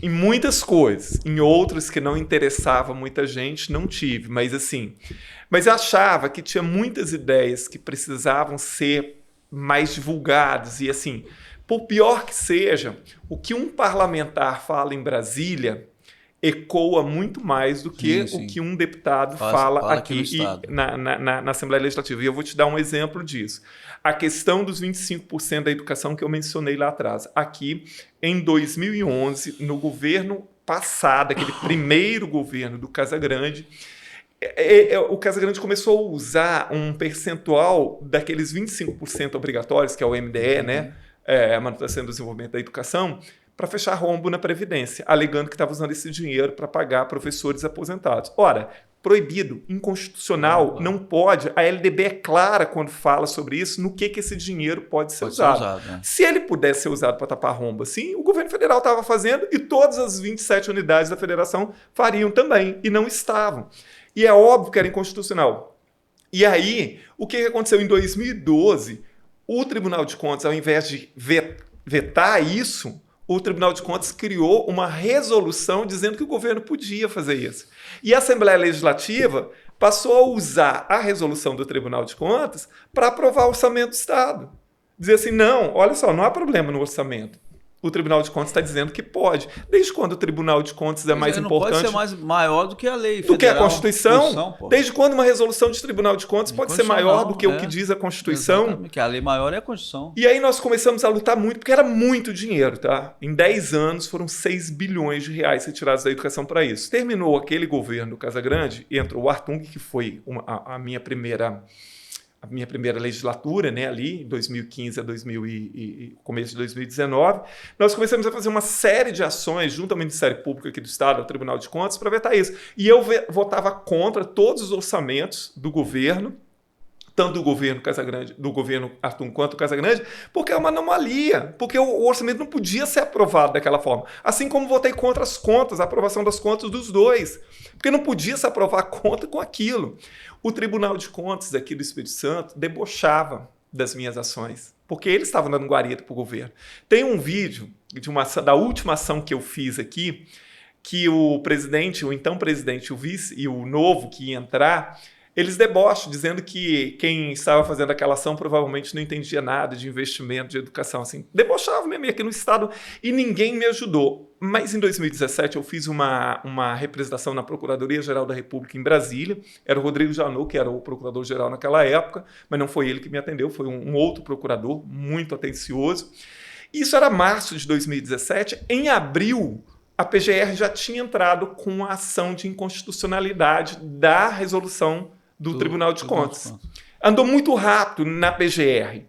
em muitas coisas, em outras que não interessava muita gente, não tive, mas eu achava que tinha muitas ideias que precisavam ser mais divulgadas e assim, por pior que seja, o que um parlamentar fala em Brasília ecoa muito mais do que o que um deputado fala aqui na Assembleia Legislativa. E eu vou te dar um exemplo disso. A questão dos 25% da educação que eu mencionei lá atrás. Aqui, em 2011, no governo passado, aquele primeiro governo do Casagrande, o Casagrande começou a usar um percentual daqueles 25% obrigatórios, que é o MDE, né? A Manutenção e Desenvolvimento da Educação, para fechar rombo na Previdência, alegando que estava usando esse dinheiro para pagar professores aposentados. Ora, proibido, inconstitucional, não pode. A LDB é clara quando fala sobre isso, no que esse dinheiro pode ser usado. Né? Se ele pudesse ser usado para tapar rombo assim, o governo federal estava fazendo e todas as 27 unidades da federação fariam também, e não estavam. E é óbvio que era inconstitucional. E aí, o que aconteceu em 2012? O Tribunal de Contas, ao invés de vetar isso, o Tribunal de Contas criou uma resolução dizendo que o governo podia fazer isso. E a Assembleia Legislativa passou a usar a resolução do Tribunal de Contas para aprovar o orçamento do Estado. Dizer assim, não, olha só, não há problema no orçamento. O Tribunal de Contas está dizendo que pode. Desde quando o Tribunal de Contas é mais importante... Não pode ser maior do que a lei federal. Do que a Constituição. Desde quando uma resolução de Tribunal de Contas pode ser maior do que o que diz a Constituição? Exatamente, que a lei maior é a Constituição. E aí nós começamos a lutar muito, porque era muito dinheiro, tá? Em 10 anos foram 6 bilhões de reais retirados da educação para isso. Terminou aquele governo do Casagrande, entrou o Artung, que foi a minha primeira legislatura, né, ali, 2015 a começo de 2019, nós começamos a fazer uma série de ações junto ao Ministério Público aqui do Estado, ao Tribunal de Contas, para vetar isso. E eu votava contra todos os orçamentos do governo, tanto do governo Casagrande, do governo Artung quanto do Casagrande, porque é uma anomalia, porque o orçamento não podia ser aprovado daquela forma. Assim como votei contra as contas, a aprovação das contas dos dois, porque não podia se aprovar a conta com aquilo. O Tribunal de Contas aqui do Espírito Santo debochava das minhas ações, porque eles estavam dando guarita para o governo. Tem um vídeo da última ação que eu fiz aqui, que o presidente, o então presidente, o vice e o novo que ia entrar, eles debocham, dizendo que quem estava fazendo aquela ação provavelmente não entendia nada de investimento, de educação. Assim, debochavam mesmo aqui no Estado e ninguém me ajudou. Mas em 2017 eu fiz uma representação na Procuradoria-Geral da República em Brasília. Era o Rodrigo Janot, que era o procurador-geral naquela época, mas não foi ele que me atendeu, foi um outro procurador, muito atencioso. Isso era março de 2017. Em abril, a PGR já tinha entrado com a ação de inconstitucionalidade da resolução do Tribunal de Contas. Andou muito rápido na PGR.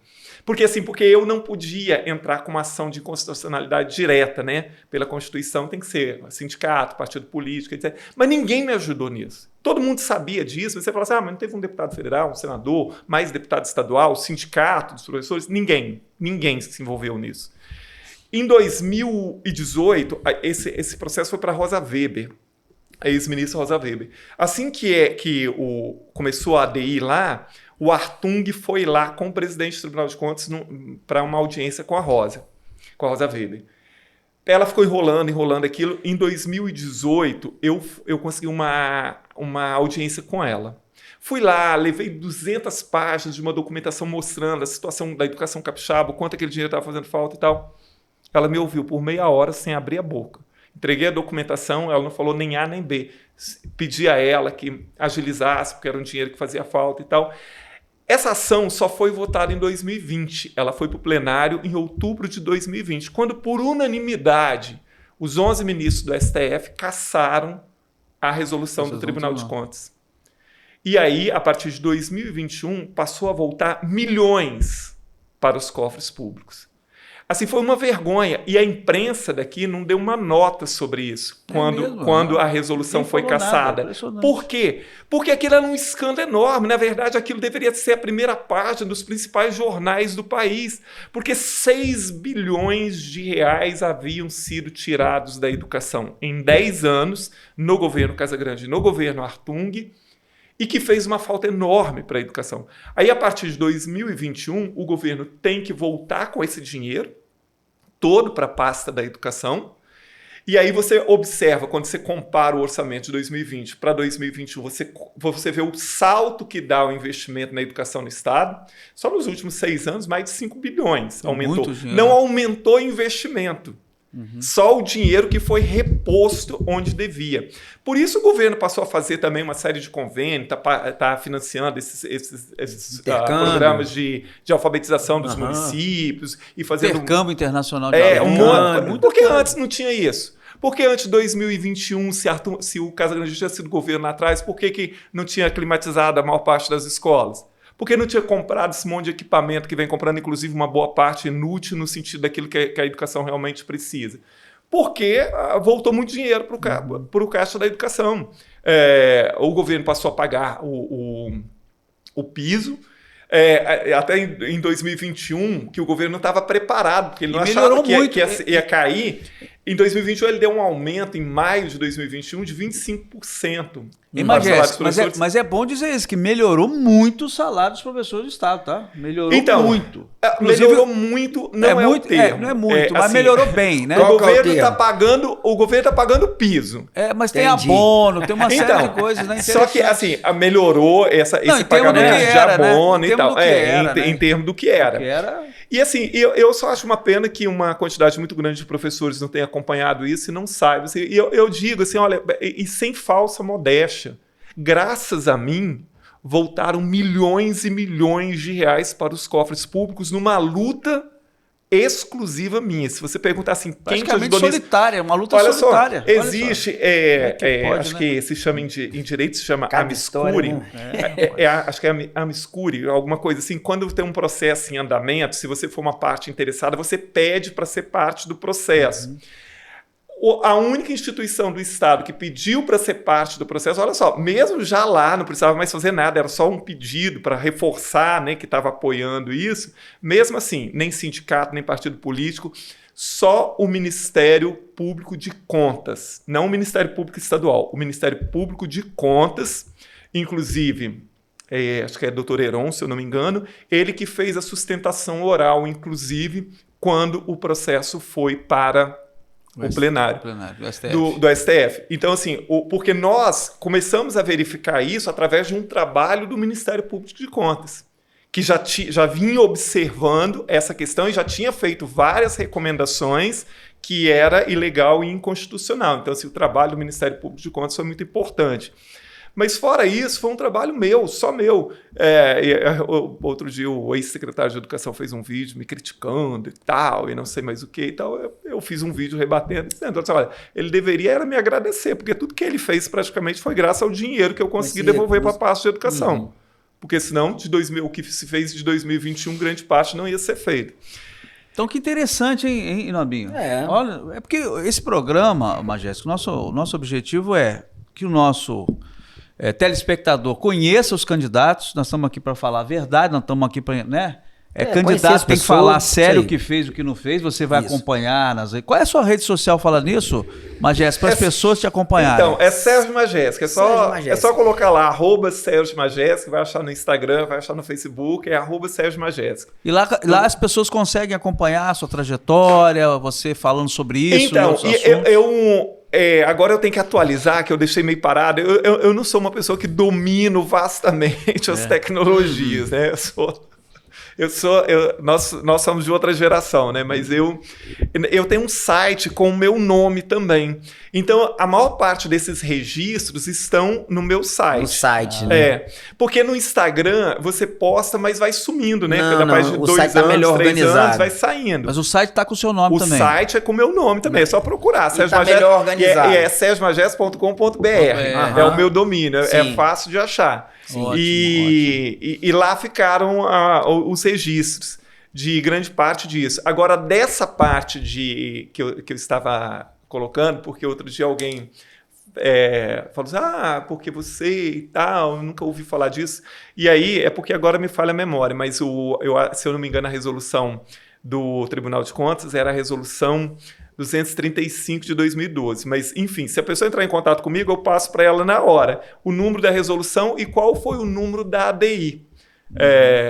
Porque eu não podia entrar com uma ação de inconstitucionalidade direta, né? Pela Constituição tem que ser sindicato, partido político, etc. Mas ninguém me ajudou nisso. Todo mundo sabia disso. Você fala assim, mas não teve um deputado federal, um senador, mais deputado estadual, sindicato dos professores? Ninguém se envolveu nisso. Em 2018, esse processo foi para Rosa Weber, a ex-ministra Rosa Weber. Assim que começou a ADI lá, o Hartung foi lá com o presidente do Tribunal de Contas para uma audiência com a Rosa Weber. Ela ficou enrolando aquilo. Em 2018, eu consegui uma audiência com ela. Fui lá, levei 200 páginas de uma documentação mostrando a situação da educação capixaba, o quanto aquele dinheiro estava fazendo falta e tal. Ela me ouviu por meia hora sem abrir a boca. Entreguei a documentação, ela não falou nem A nem B. Pedi a ela que agilizasse, porque era um dinheiro que fazia falta e tal. Essa ação só foi votada em 2020. Ela foi para o plenário em outubro de 2020, quando, por unanimidade, os 11 ministros do STF cassaram a resolução do Tribunal de Contas. E aí, a partir de 2021, passou a voltar milhões para os cofres públicos. Assim, foi uma vergonha. E a imprensa daqui não deu uma nota sobre isso quando a resolução foi cassada. Por quê? Porque aquilo era um escândalo enorme. Na verdade, aquilo deveria ser a primeira página dos principais jornais do país. Porque 6 bilhões de reais haviam sido tirados da educação em 10 anos, no governo Casagrande, no governo Hartung, e que fez uma falta enorme para a educação. Aí, a partir de 2021, o governo tem que voltar com esse dinheiro todo para a pasta da educação. E aí você observa, quando você compara o orçamento de 2020 para 2021, você vê o salto que dá o investimento na educação no Estado. Só nos últimos 6 anos, mais de 5 bilhões aumentou. Não aumentou o investimento. Só o dinheiro que foi reposto onde devia. Por isso o governo passou a fazer também uma série de convênios, está financiando esses programas de alfabetização dos municípios e fazendo intercâmbio internacional de alunos. Porque antes não tinha isso. Porque antes de 2021, se o Casagrande tinha sido governo lá atrás, por que não tinha climatizado a maior parte das escolas? Porque não tinha comprado esse monte de equipamento que vem comprando, inclusive, uma boa parte inútil no sentido daquilo que a educação realmente precisa? Porque voltou muito dinheiro para o caixa da educação. O governo passou a pagar o piso. Até em 2021, que o governo não estava preparado, porque ele não achava que ia cair. Em 2021, ele deu um aumento, em maio de 2021, de 25%. Mas é bom dizer isso, que melhorou muito o salário dos professores do Estado, tá? Melhorou muito. Melhorou muito, não é o termo. Não é muito, mas assim, melhorou bem, né? O governo está pagando piso. Mas tem abono, tem uma série de coisas, né? Só que, assim, melhorou esse pagamento de abono e tal. Em termos do que era. E assim, eu só acho uma pena que uma quantidade muito grande de professores não tenha acompanhado isso e não saiba. Assim, eu digo assim, olha, e sem falsa modéstia, graças a mim, voltaram milhões e milhões de reais para os cofres públicos numa luta exclusiva minha. Se você perguntar assim, quem te ajudou nisso? Solitária, uma luta solitária. Só, existe, acho que se chama em direito, se chama amscure. Acho que é amscure, alguma coisa assim. Quando tem um processo em andamento, se você for uma parte interessada, você pede para ser parte do processo. A única instituição do Estado que pediu para ser parte do processo, olha só, mesmo já lá não precisava mais fazer nada, era só um pedido para reforçar, né, que estava apoiando isso, mesmo assim, nem sindicato, nem partido político, só o Ministério Público de Contas, não o Ministério Público Estadual, o Ministério Público de Contas, inclusive, acho que é Dr. Heron, se eu não me engano, ele que fez a sustentação oral, inclusive, quando o processo foi para o plenário do STF. Então, assim, porque nós começamos a verificar isso através de um trabalho do Ministério Público de Contas, que já vinha observando essa questão e já tinha feito várias recomendações que era ilegal e inconstitucional. Então, assim, o trabalho do Ministério Público de Contas foi muito importante. Mas fora isso, foi um trabalho meu, só meu. Outro dia o ex-secretário de Educação fez um vídeo me criticando e tal, e não sei mais o que e tal. Eu fiz um vídeo rebatendo, dizendo, olha, ele deveria me agradecer, porque tudo que ele fez praticamente foi graças ao dinheiro que eu consegui devolver para a pasta de educação. porque senão o que se fez de 2021, grande parte não ia ser feito. Então, que interessante, hein, Nobinho? Olha, é porque esse programa, Majesco, nosso objetivo é que o nosso telespectador conheça os candidatos. Nós estamos aqui para falar a verdade, nós estamos aqui para... né? Candidato tem que falar sério o que fez, o que não fez, você vai acompanhar nas redes. Qual é a sua rede social falando nisso, Majesco, para as pessoas te acompanharem? Então, é Sérgio Majesco. É só colocar lá, @Sérgio Majesco, vai achar no Instagram, vai achar no Facebook, é @Sérgio Majesco. E lá as pessoas conseguem acompanhar a sua trajetória, você falando sobre isso? Então, agora eu tenho que atualizar, que eu deixei meio parado. Eu não sou uma pessoa que domino vastamente as tecnologias, né? Nós somos de outra geração, né? Mas eu tenho um site com o meu nome também. Então, a maior parte desses registros estão no meu site. No site, né? Porque no Instagram você posta, mas vai sumindo, né? O site tá melhor 3 organizado. Anos, vai saindo. Mas o site tá com o seu nome também. O site é com o meu nome também, é só procurar. Tá melhor organizado. É sergiomagesco.com.br. É o meu domínio, é fácil de achar. Ótimo, E lá ficaram os registros de grande parte disso. Agora, dessa parte que eu estava colocando, porque outro dia alguém falou assim, porque você e tal, eu nunca ouvi falar disso. E aí, é porque agora me falha a memória, mas se eu não me engano, a resolução do Tribunal de Contas era a resolução 235 de 2012. Mas, enfim, se a pessoa entrar em contato comigo, eu passo para ela na hora o número da resolução e qual foi o número da ADI.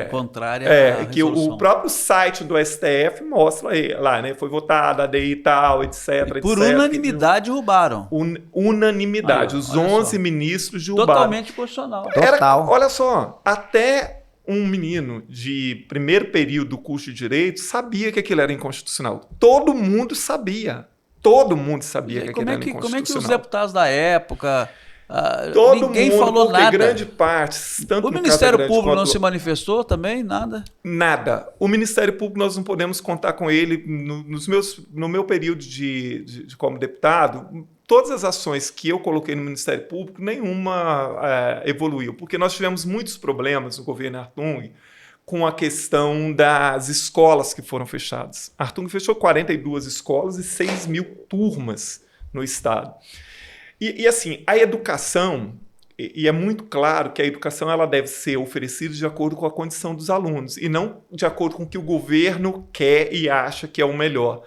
Contrária à que o próprio site do STF mostra lá, né? Foi votada a ADI e tal, etc. Por unanimidade derrubaram. Unanimidade. Os 11 ministros derrubaram. Totalmente constitucional. Total. Olha só, até um menino de primeiro período do curso de Direito sabia que aquilo era inconstitucional. Todo mundo sabia. Todo mundo sabia que aquilo era inconstitucional. Como é que os deputados da época... ninguém falou nada. Grande parte, tanto o Ministério Público não se manifestou também? Nada. O Ministério Público nós não podemos contar com ele. No meu período como deputado, todas as ações que eu coloquei no Ministério Público, nenhuma evoluiu, porque nós tivemos muitos problemas no governo Hartung com a questão das escolas que foram fechadas. Hartung fechou 42 escolas e 6 mil turmas no estado. E assim, a educação, e é muito claro que a educação ela deve ser oferecida de acordo com a condição dos alunos e não de acordo com o que o governo quer e acha que é o melhor.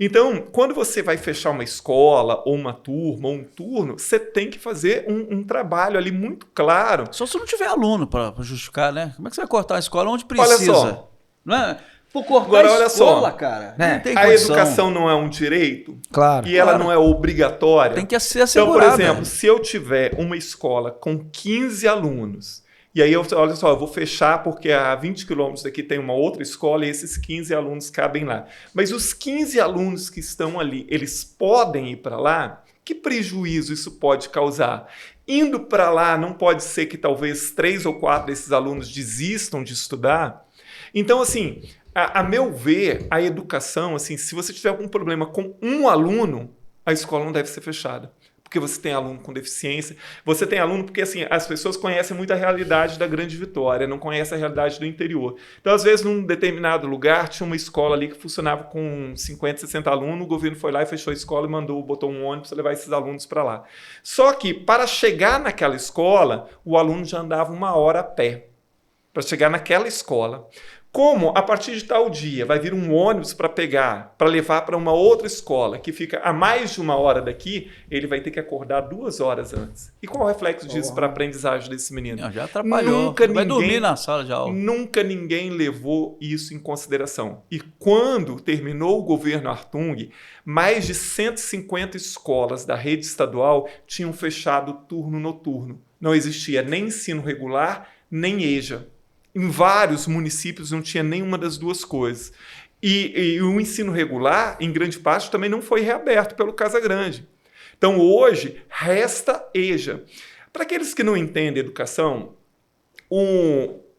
Então, quando você vai fechar uma escola, ou uma turma, ou um turno, você tem que fazer um trabalho ali muito claro. Só se não tiver aluno para justificar, né? Como é que você vai cortar a escola onde precisa? Olha só. Não é? Por cortar a escola, cara. Não tem a condição. educação não é um direito? Claro. E ela não é obrigatória? Tem que ser assegurada. Então, por exemplo, se eu tiver uma escola com 15 alunos, e aí olha só, eu vou fechar porque a 20 quilômetros daqui tem uma outra escola e esses 15 alunos cabem lá. Mas os 15 alunos que estão ali, eles podem ir para lá? Que prejuízo isso pode causar? Indo para lá, não pode ser que talvez 3 ou 4 desses alunos desistam de estudar? Então, assim, a meu ver, a educação, assim, se você tiver algum problema com um aluno, a escola não deve ser fechada. Porque você tem aluno com deficiência, você tem aluno porque assim, as pessoas conhecem muito a realidade da Grande Vitória, não conhecem a realidade do interior. Então, às vezes, num determinado lugar, tinha uma escola ali que funcionava com 50, 60 alunos, o governo foi lá e fechou a escola e botou um ônibus para levar esses alunos para lá. Só que, para chegar naquela escola, o aluno já andava 1 hora a pé para chegar naquela escola. Como, a partir de tal dia, vai vir um ônibus para levar para uma outra escola que fica a mais de 1 hora daqui, ele vai ter que acordar 2 horas antes. E qual o reflexo disso para a aprendizagem desse menino? Já atrapalhou. Vai dormir na sala de aula. Nunca ninguém levou isso em consideração. E quando terminou o governo Hartung, mais de 150 escolas da rede estadual tinham fechado turno noturno. Não existia nem ensino regular, nem EJA. Em vários municípios não tinha nenhuma das duas coisas. E o ensino regular, em grande parte, também não foi reaberto pelo Casa Grande. Então, hoje, resta EJA. Para aqueles que não entendem educação,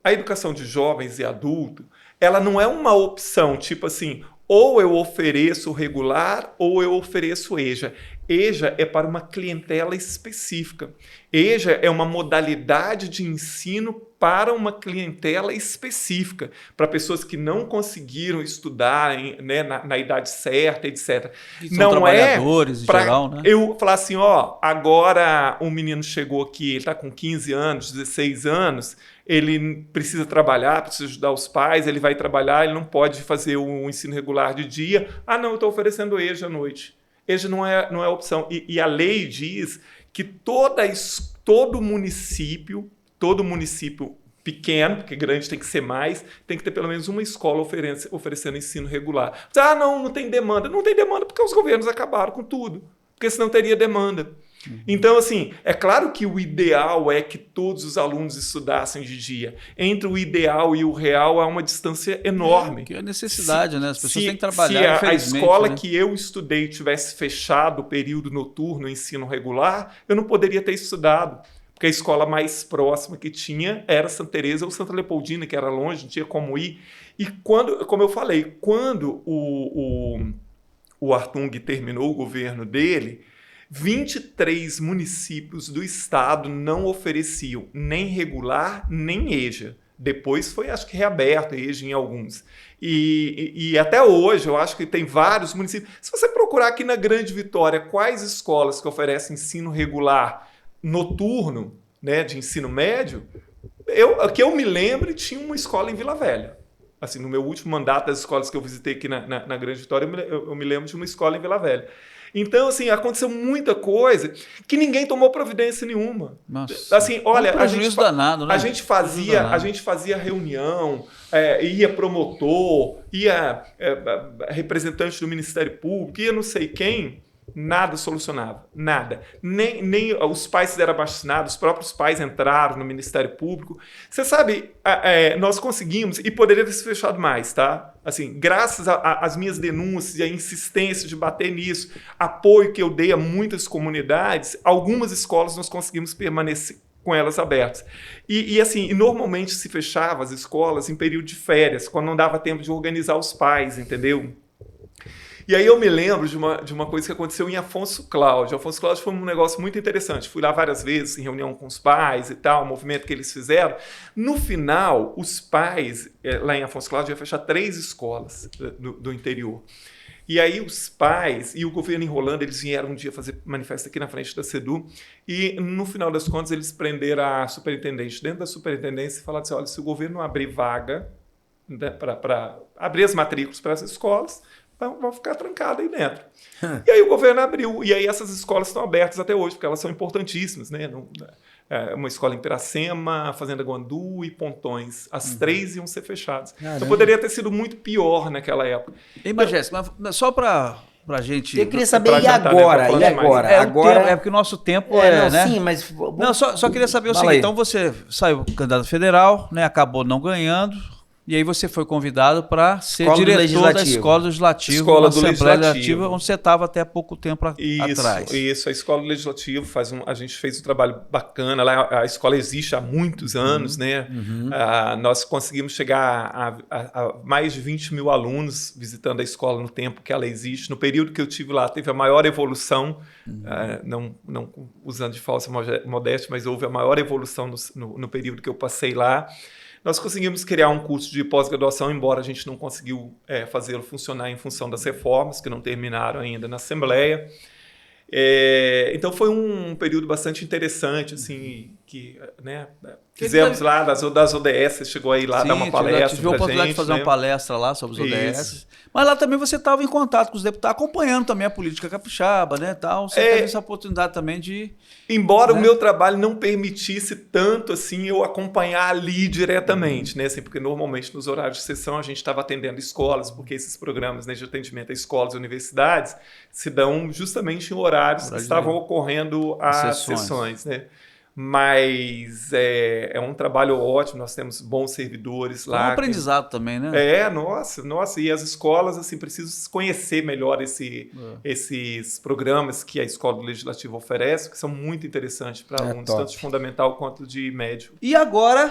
a educação de jovens e adultos, ela não é uma opção, tipo assim, ou eu ofereço regular ou eu ofereço EJA. EJA é para uma clientela específica. EJA é uma modalidade de ensino para uma clientela específica, para pessoas que não conseguiram estudar né, na idade certa, etc. São não trabalhadores, em geral, né? Eu falar assim, agora um menino chegou aqui, ele está com 15 anos, 16 anos, ele precisa trabalhar, precisa ajudar os pais, ele vai trabalhar, ele não pode fazer o ensino regular de dia. Não, eu estou oferecendo EJA à noite. EJA não é opção. E a lei diz que todo município pequeno, porque grande tem que ser mais, tem que ter pelo menos uma escola oferecendo ensino regular. Não tem demanda. Não tem demanda porque os governos acabaram com tudo, porque senão teria demanda. Então, assim, é claro que o ideal é que todos os alunos estudassem de dia. Entre o ideal e o real há uma distância enorme. Que é necessidade, né? As pessoas têm que trabalhar, se a escola, né, que eu estudei tivesse fechado o período noturno, o ensino regular, eu não poderia ter estudado. Porque a escola mais próxima que tinha era Santa Teresa ou Santa Leopoldina, que era longe, não tinha como ir. E como eu falei, quando o Artung terminou o governo dele, 23 municípios do estado não ofereciam nem regular, nem EJA. Depois foi, acho que, reaberto a EJA em alguns. E até hoje, eu acho que tem vários municípios. Se você procurar aqui na Grande Vitória quais escolas que oferecem ensino regular noturno, né, de ensino médio, que eu me lembro, tinha uma escola em Vila Velha. Assim, no meu último mandato das escolas que eu visitei aqui na Grande Vitória, eu me lembro de uma escola em Vila Velha. Então, assim, aconteceu muita coisa que ninguém tomou providência nenhuma. Nossa, assim, olha, danado, né? a gente fazia reunião, ia promotor, ia representante do Ministério Público, ia não sei quem, nada solucionava, nada. Nem os pais eram abastinados, os próprios pais entraram no Ministério Público. Você sabe, nós conseguimos, e poderia ter se fechado mais, tá? Assim, graças às minhas denúncias e à insistência de bater nisso, apoio que eu dei a muitas comunidades, algumas escolas nós conseguimos permanecer com elas abertas. E normalmente se fechava as escolas em período de férias, quando não dava tempo de organizar os pais, entendeu? E aí eu me lembro de uma coisa que aconteceu em Afonso Cláudio. Afonso Cláudio foi um negócio muito interessante. Fui lá várias vezes em reunião com os pais e tal, o movimento que eles fizeram. No final, os pais, lá em Afonso Cláudio, iam fechar 3 escolas do interior. E aí os pais e o governo enrolando, eles vieram um dia fazer manifesto aqui na frente da CEDU e, no final das contas, eles prenderam a superintendente dentro da superintendência e falaram assim, olha, se o governo não abrir vaga, né, para abrir as matrículas para essas escolas, vão ficar trancadas aí dentro. E aí o governo abriu, e aí essas escolas estão abertas até hoje, porque elas são importantíssimas, né? Uma escola em Piracema, Fazenda Guandu e Pontões. As 3 iam ser fechadas. Então poderia ter sido muito pior naquela época. Ei, mas Jéssica, mas só para a gente... Eu queria saber, e agora? Né? E agora? Agora porque o nosso tempo né? Sim, mas... Não, só queria saber o seguinte, então você saiu candidato federal, né? Acabou não ganhando... E aí você foi convidado para ser diretor da Escola do Legislativo, da Assembleia Legislativa, onde você estava até pouco tempo atrás. Isso, a Escola do Legislativo a gente fez um trabalho bacana. Lá a escola existe há muitos anos, né? Nós conseguimos chegar a mais de 20 mil alunos visitando a escola no tempo que ela existe. No período que eu tive lá, teve a maior evolução, não usando de falsa modéstia, mas houve a maior evolução no período que eu passei lá. Nós conseguimos criar um curso de pós-graduação, embora a gente não conseguiu fazê-lo funcionar em função das reformas, que não terminaram ainda na Assembleia. Então foi um período bastante interessante, assim, que, né, fizemos lá das ODS, chegou aí lá dar uma palestra. Tive a oportunidade de fazer uma palestra lá sobre os ODS. Isso. Mas lá também você estava em contato com os deputados, acompanhando também a política capixaba, né, tal. Você teve essa oportunidade também de... Embora o meu trabalho não permitisse tanto assim eu acompanhar ali diretamente, né? Assim, porque normalmente nos horários de sessão a gente estava atendendo escolas, porque esses programas, né, de atendimento a escolas e universidades se dão justamente em horários que estavam ocorrendo as sessões, né? Mas é um trabalho ótimo, nós temos bons servidores lá. É um aprendizado também, né? Nossa, e as escolas, assim, precisam conhecer melhor esses programas que a Escola do Legislativo oferece, que são muito interessantes para alunos, top. tanto de fundamental quanto de médio. E agora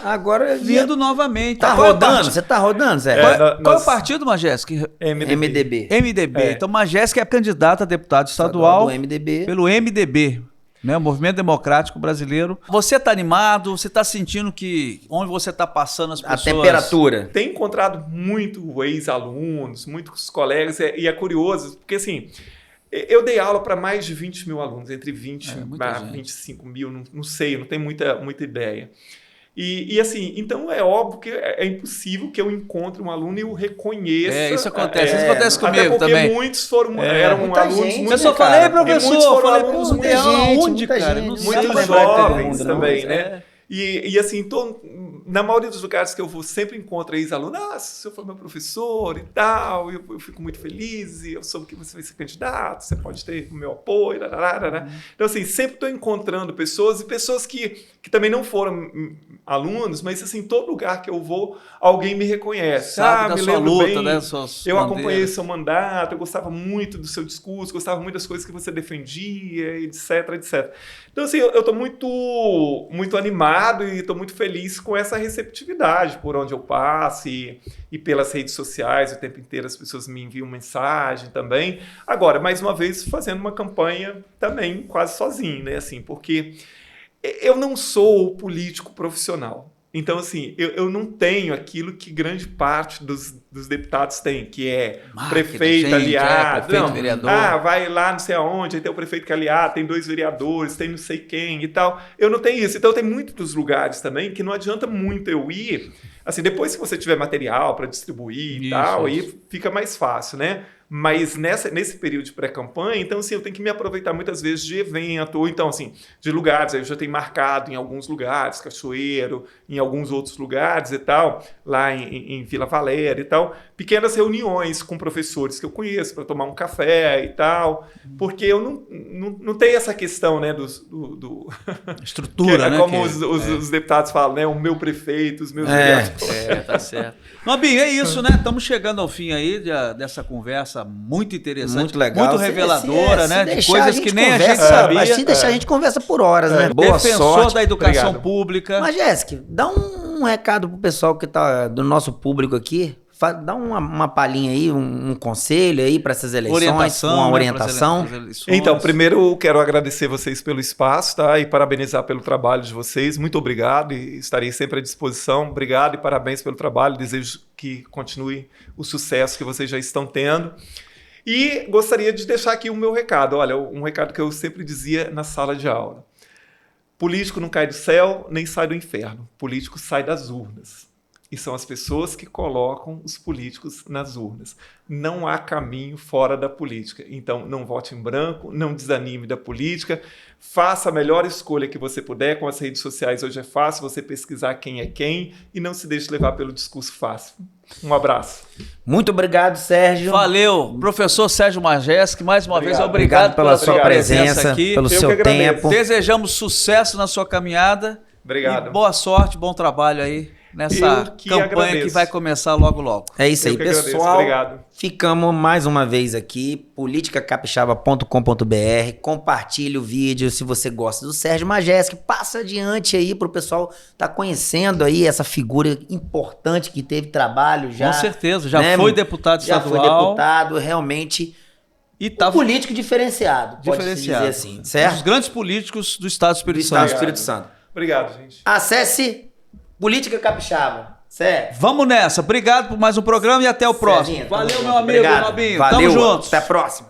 vindo novamente. Tá rodando? Você tá rodando, Zé? Qual é o partido, Majéski? MDB. MDB. Então, Majéski é candidata a deputado estadual do MDB. pelo MDB. Né, o Movimento Democrático Brasileiro. Você está animado? Você está sentindo que onde você está passando as pessoas... A temperatura. Tem encontrado muito ex-alunos, muitos colegas, e é curioso, porque assim, eu dei aula para mais de 20 mil alunos, entre 20 e 25 mil, não sei, não tenho muita ideia. E assim, então é óbvio que é impossível que eu encontre um aluno e o reconheça. Isso acontece. Isso acontece comigo também. Porque muitos eram alunos muito... Eu só falei, professor, falei, aonde, cara? Muitos jovens também, né? E assim, na maioria dos lugares que eu vou, sempre encontro ex-aluno. O senhor foi meu professor e tal, eu fico muito feliz, e eu soube que você vai ser candidato, você pode ter o meu apoio. Então, assim, sempre estou encontrando pessoas, e pessoas que também não foram alunos, mas assim, todo lugar que eu vou, alguém me reconhece. Sabe da me sua lembro luta, bem, né? Suas eu bandeiras. acompanhei seu mandato, eu gostava muito do seu discurso, gostava muito das coisas que você defendia, etc. Então, assim, eu estou muito animado e estou muito feliz com essa receptividade por onde eu passo e pelas redes sociais. O tempo inteiro as pessoas me enviam mensagem também. Agora, mais uma vez, fazendo uma campanha também quase sozinho, né? Assim, porque eu não sou o político profissional. Então, assim, eu não tenho aquilo que grande parte dos deputados tem, que é prefeito aliado. Prefeito, vereador. Vai lá não sei aonde, aí tem o prefeito que é aliado, tem 2 vereadores, tem não sei quem e tal. Eu não tenho isso. Então, tem muitos lugares também que não adianta muito eu ir. Assim, depois que você tiver material para distribuir e tal, aí fica mais fácil, né? Mas nesse período de pré-campanha, então, assim, eu tenho que me aproveitar muitas vezes de evento, ou então, assim, de lugares. Aí eu já tenho marcado em alguns lugares, Cachoeiro, em alguns outros lugares e tal, lá em Vila Valéria e tal, pequenas reuniões com professores que eu conheço para tomar um café e tal, porque eu não tenho essa questão, né, estrutura, que né? Como os deputados falam, né, o meu prefeito, os meus vereadores. Tá certo. Nobinho, é isso, né? Estamos chegando ao fim aí dessa conversa muito interessante, muito legal, muito reveladora, né? De deixar, coisas que nem conversa, a gente sabia. Mas se deixar, a gente conversa por horas, né? Boa Defensor sorte. da educação Obrigado. pública. Mas, Jéssica, dá um recado pro pessoal que tá do nosso público aqui. Dá uma palhinha aí, um conselho aí para essas eleições, uma orientação. Então, primeiro eu quero agradecer vocês pelo espaço, tá? E parabenizar pelo trabalho de vocês. Muito obrigado e estarei sempre à disposição. Obrigado e parabéns pelo trabalho. Desejo que continue o sucesso que vocês já estão tendo. E gostaria de deixar aqui o meu recado. Olha, um recado que eu sempre dizia na sala de aula. Político não cai do céu, nem sai do inferno. Político sai das urnas. E são as pessoas que colocam os políticos nas urnas. Não há caminho fora da política. Então, não vote em branco, não desanime da política, faça a melhor escolha que você puder. Com as redes sociais hoje é fácil você pesquisar quem é quem e não se deixe levar pelo discurso fácil. Um abraço. Muito obrigado, Sérgio. Valeu, professor Sérgio Majéski, mais uma vez, obrigado pela sua presença aqui. pelo seu tempo. Desejamos sucesso na sua caminhada. Obrigado. E boa sorte, bom trabalho aí nessa campanha agradeço. que vai começar logo. É isso aí, pessoal. Obrigado. Ficamos mais uma vez aqui, politicacapixaba.com.br. Compartilhe o vídeo se você gosta do Sérgio Majéski. Passa adiante aí pro pessoal tá conhecendo aí essa figura importante que teve trabalho já. Com certeza, já foi deputado estadual. Já foi deputado, realmente. E tá político diferenciado, pode-se dizer assim, certo? Um dos grandes políticos do Estado do Espírito Santo. Obrigado, gente. Acesse Política Capixaba. Certo. Vamos nessa. Obrigado por mais um programa e até o próximo. Serginho, valeu, junto. meu amigo, Obrigado. Nobinho. Valeu. Tamo juntos. Até a próxima.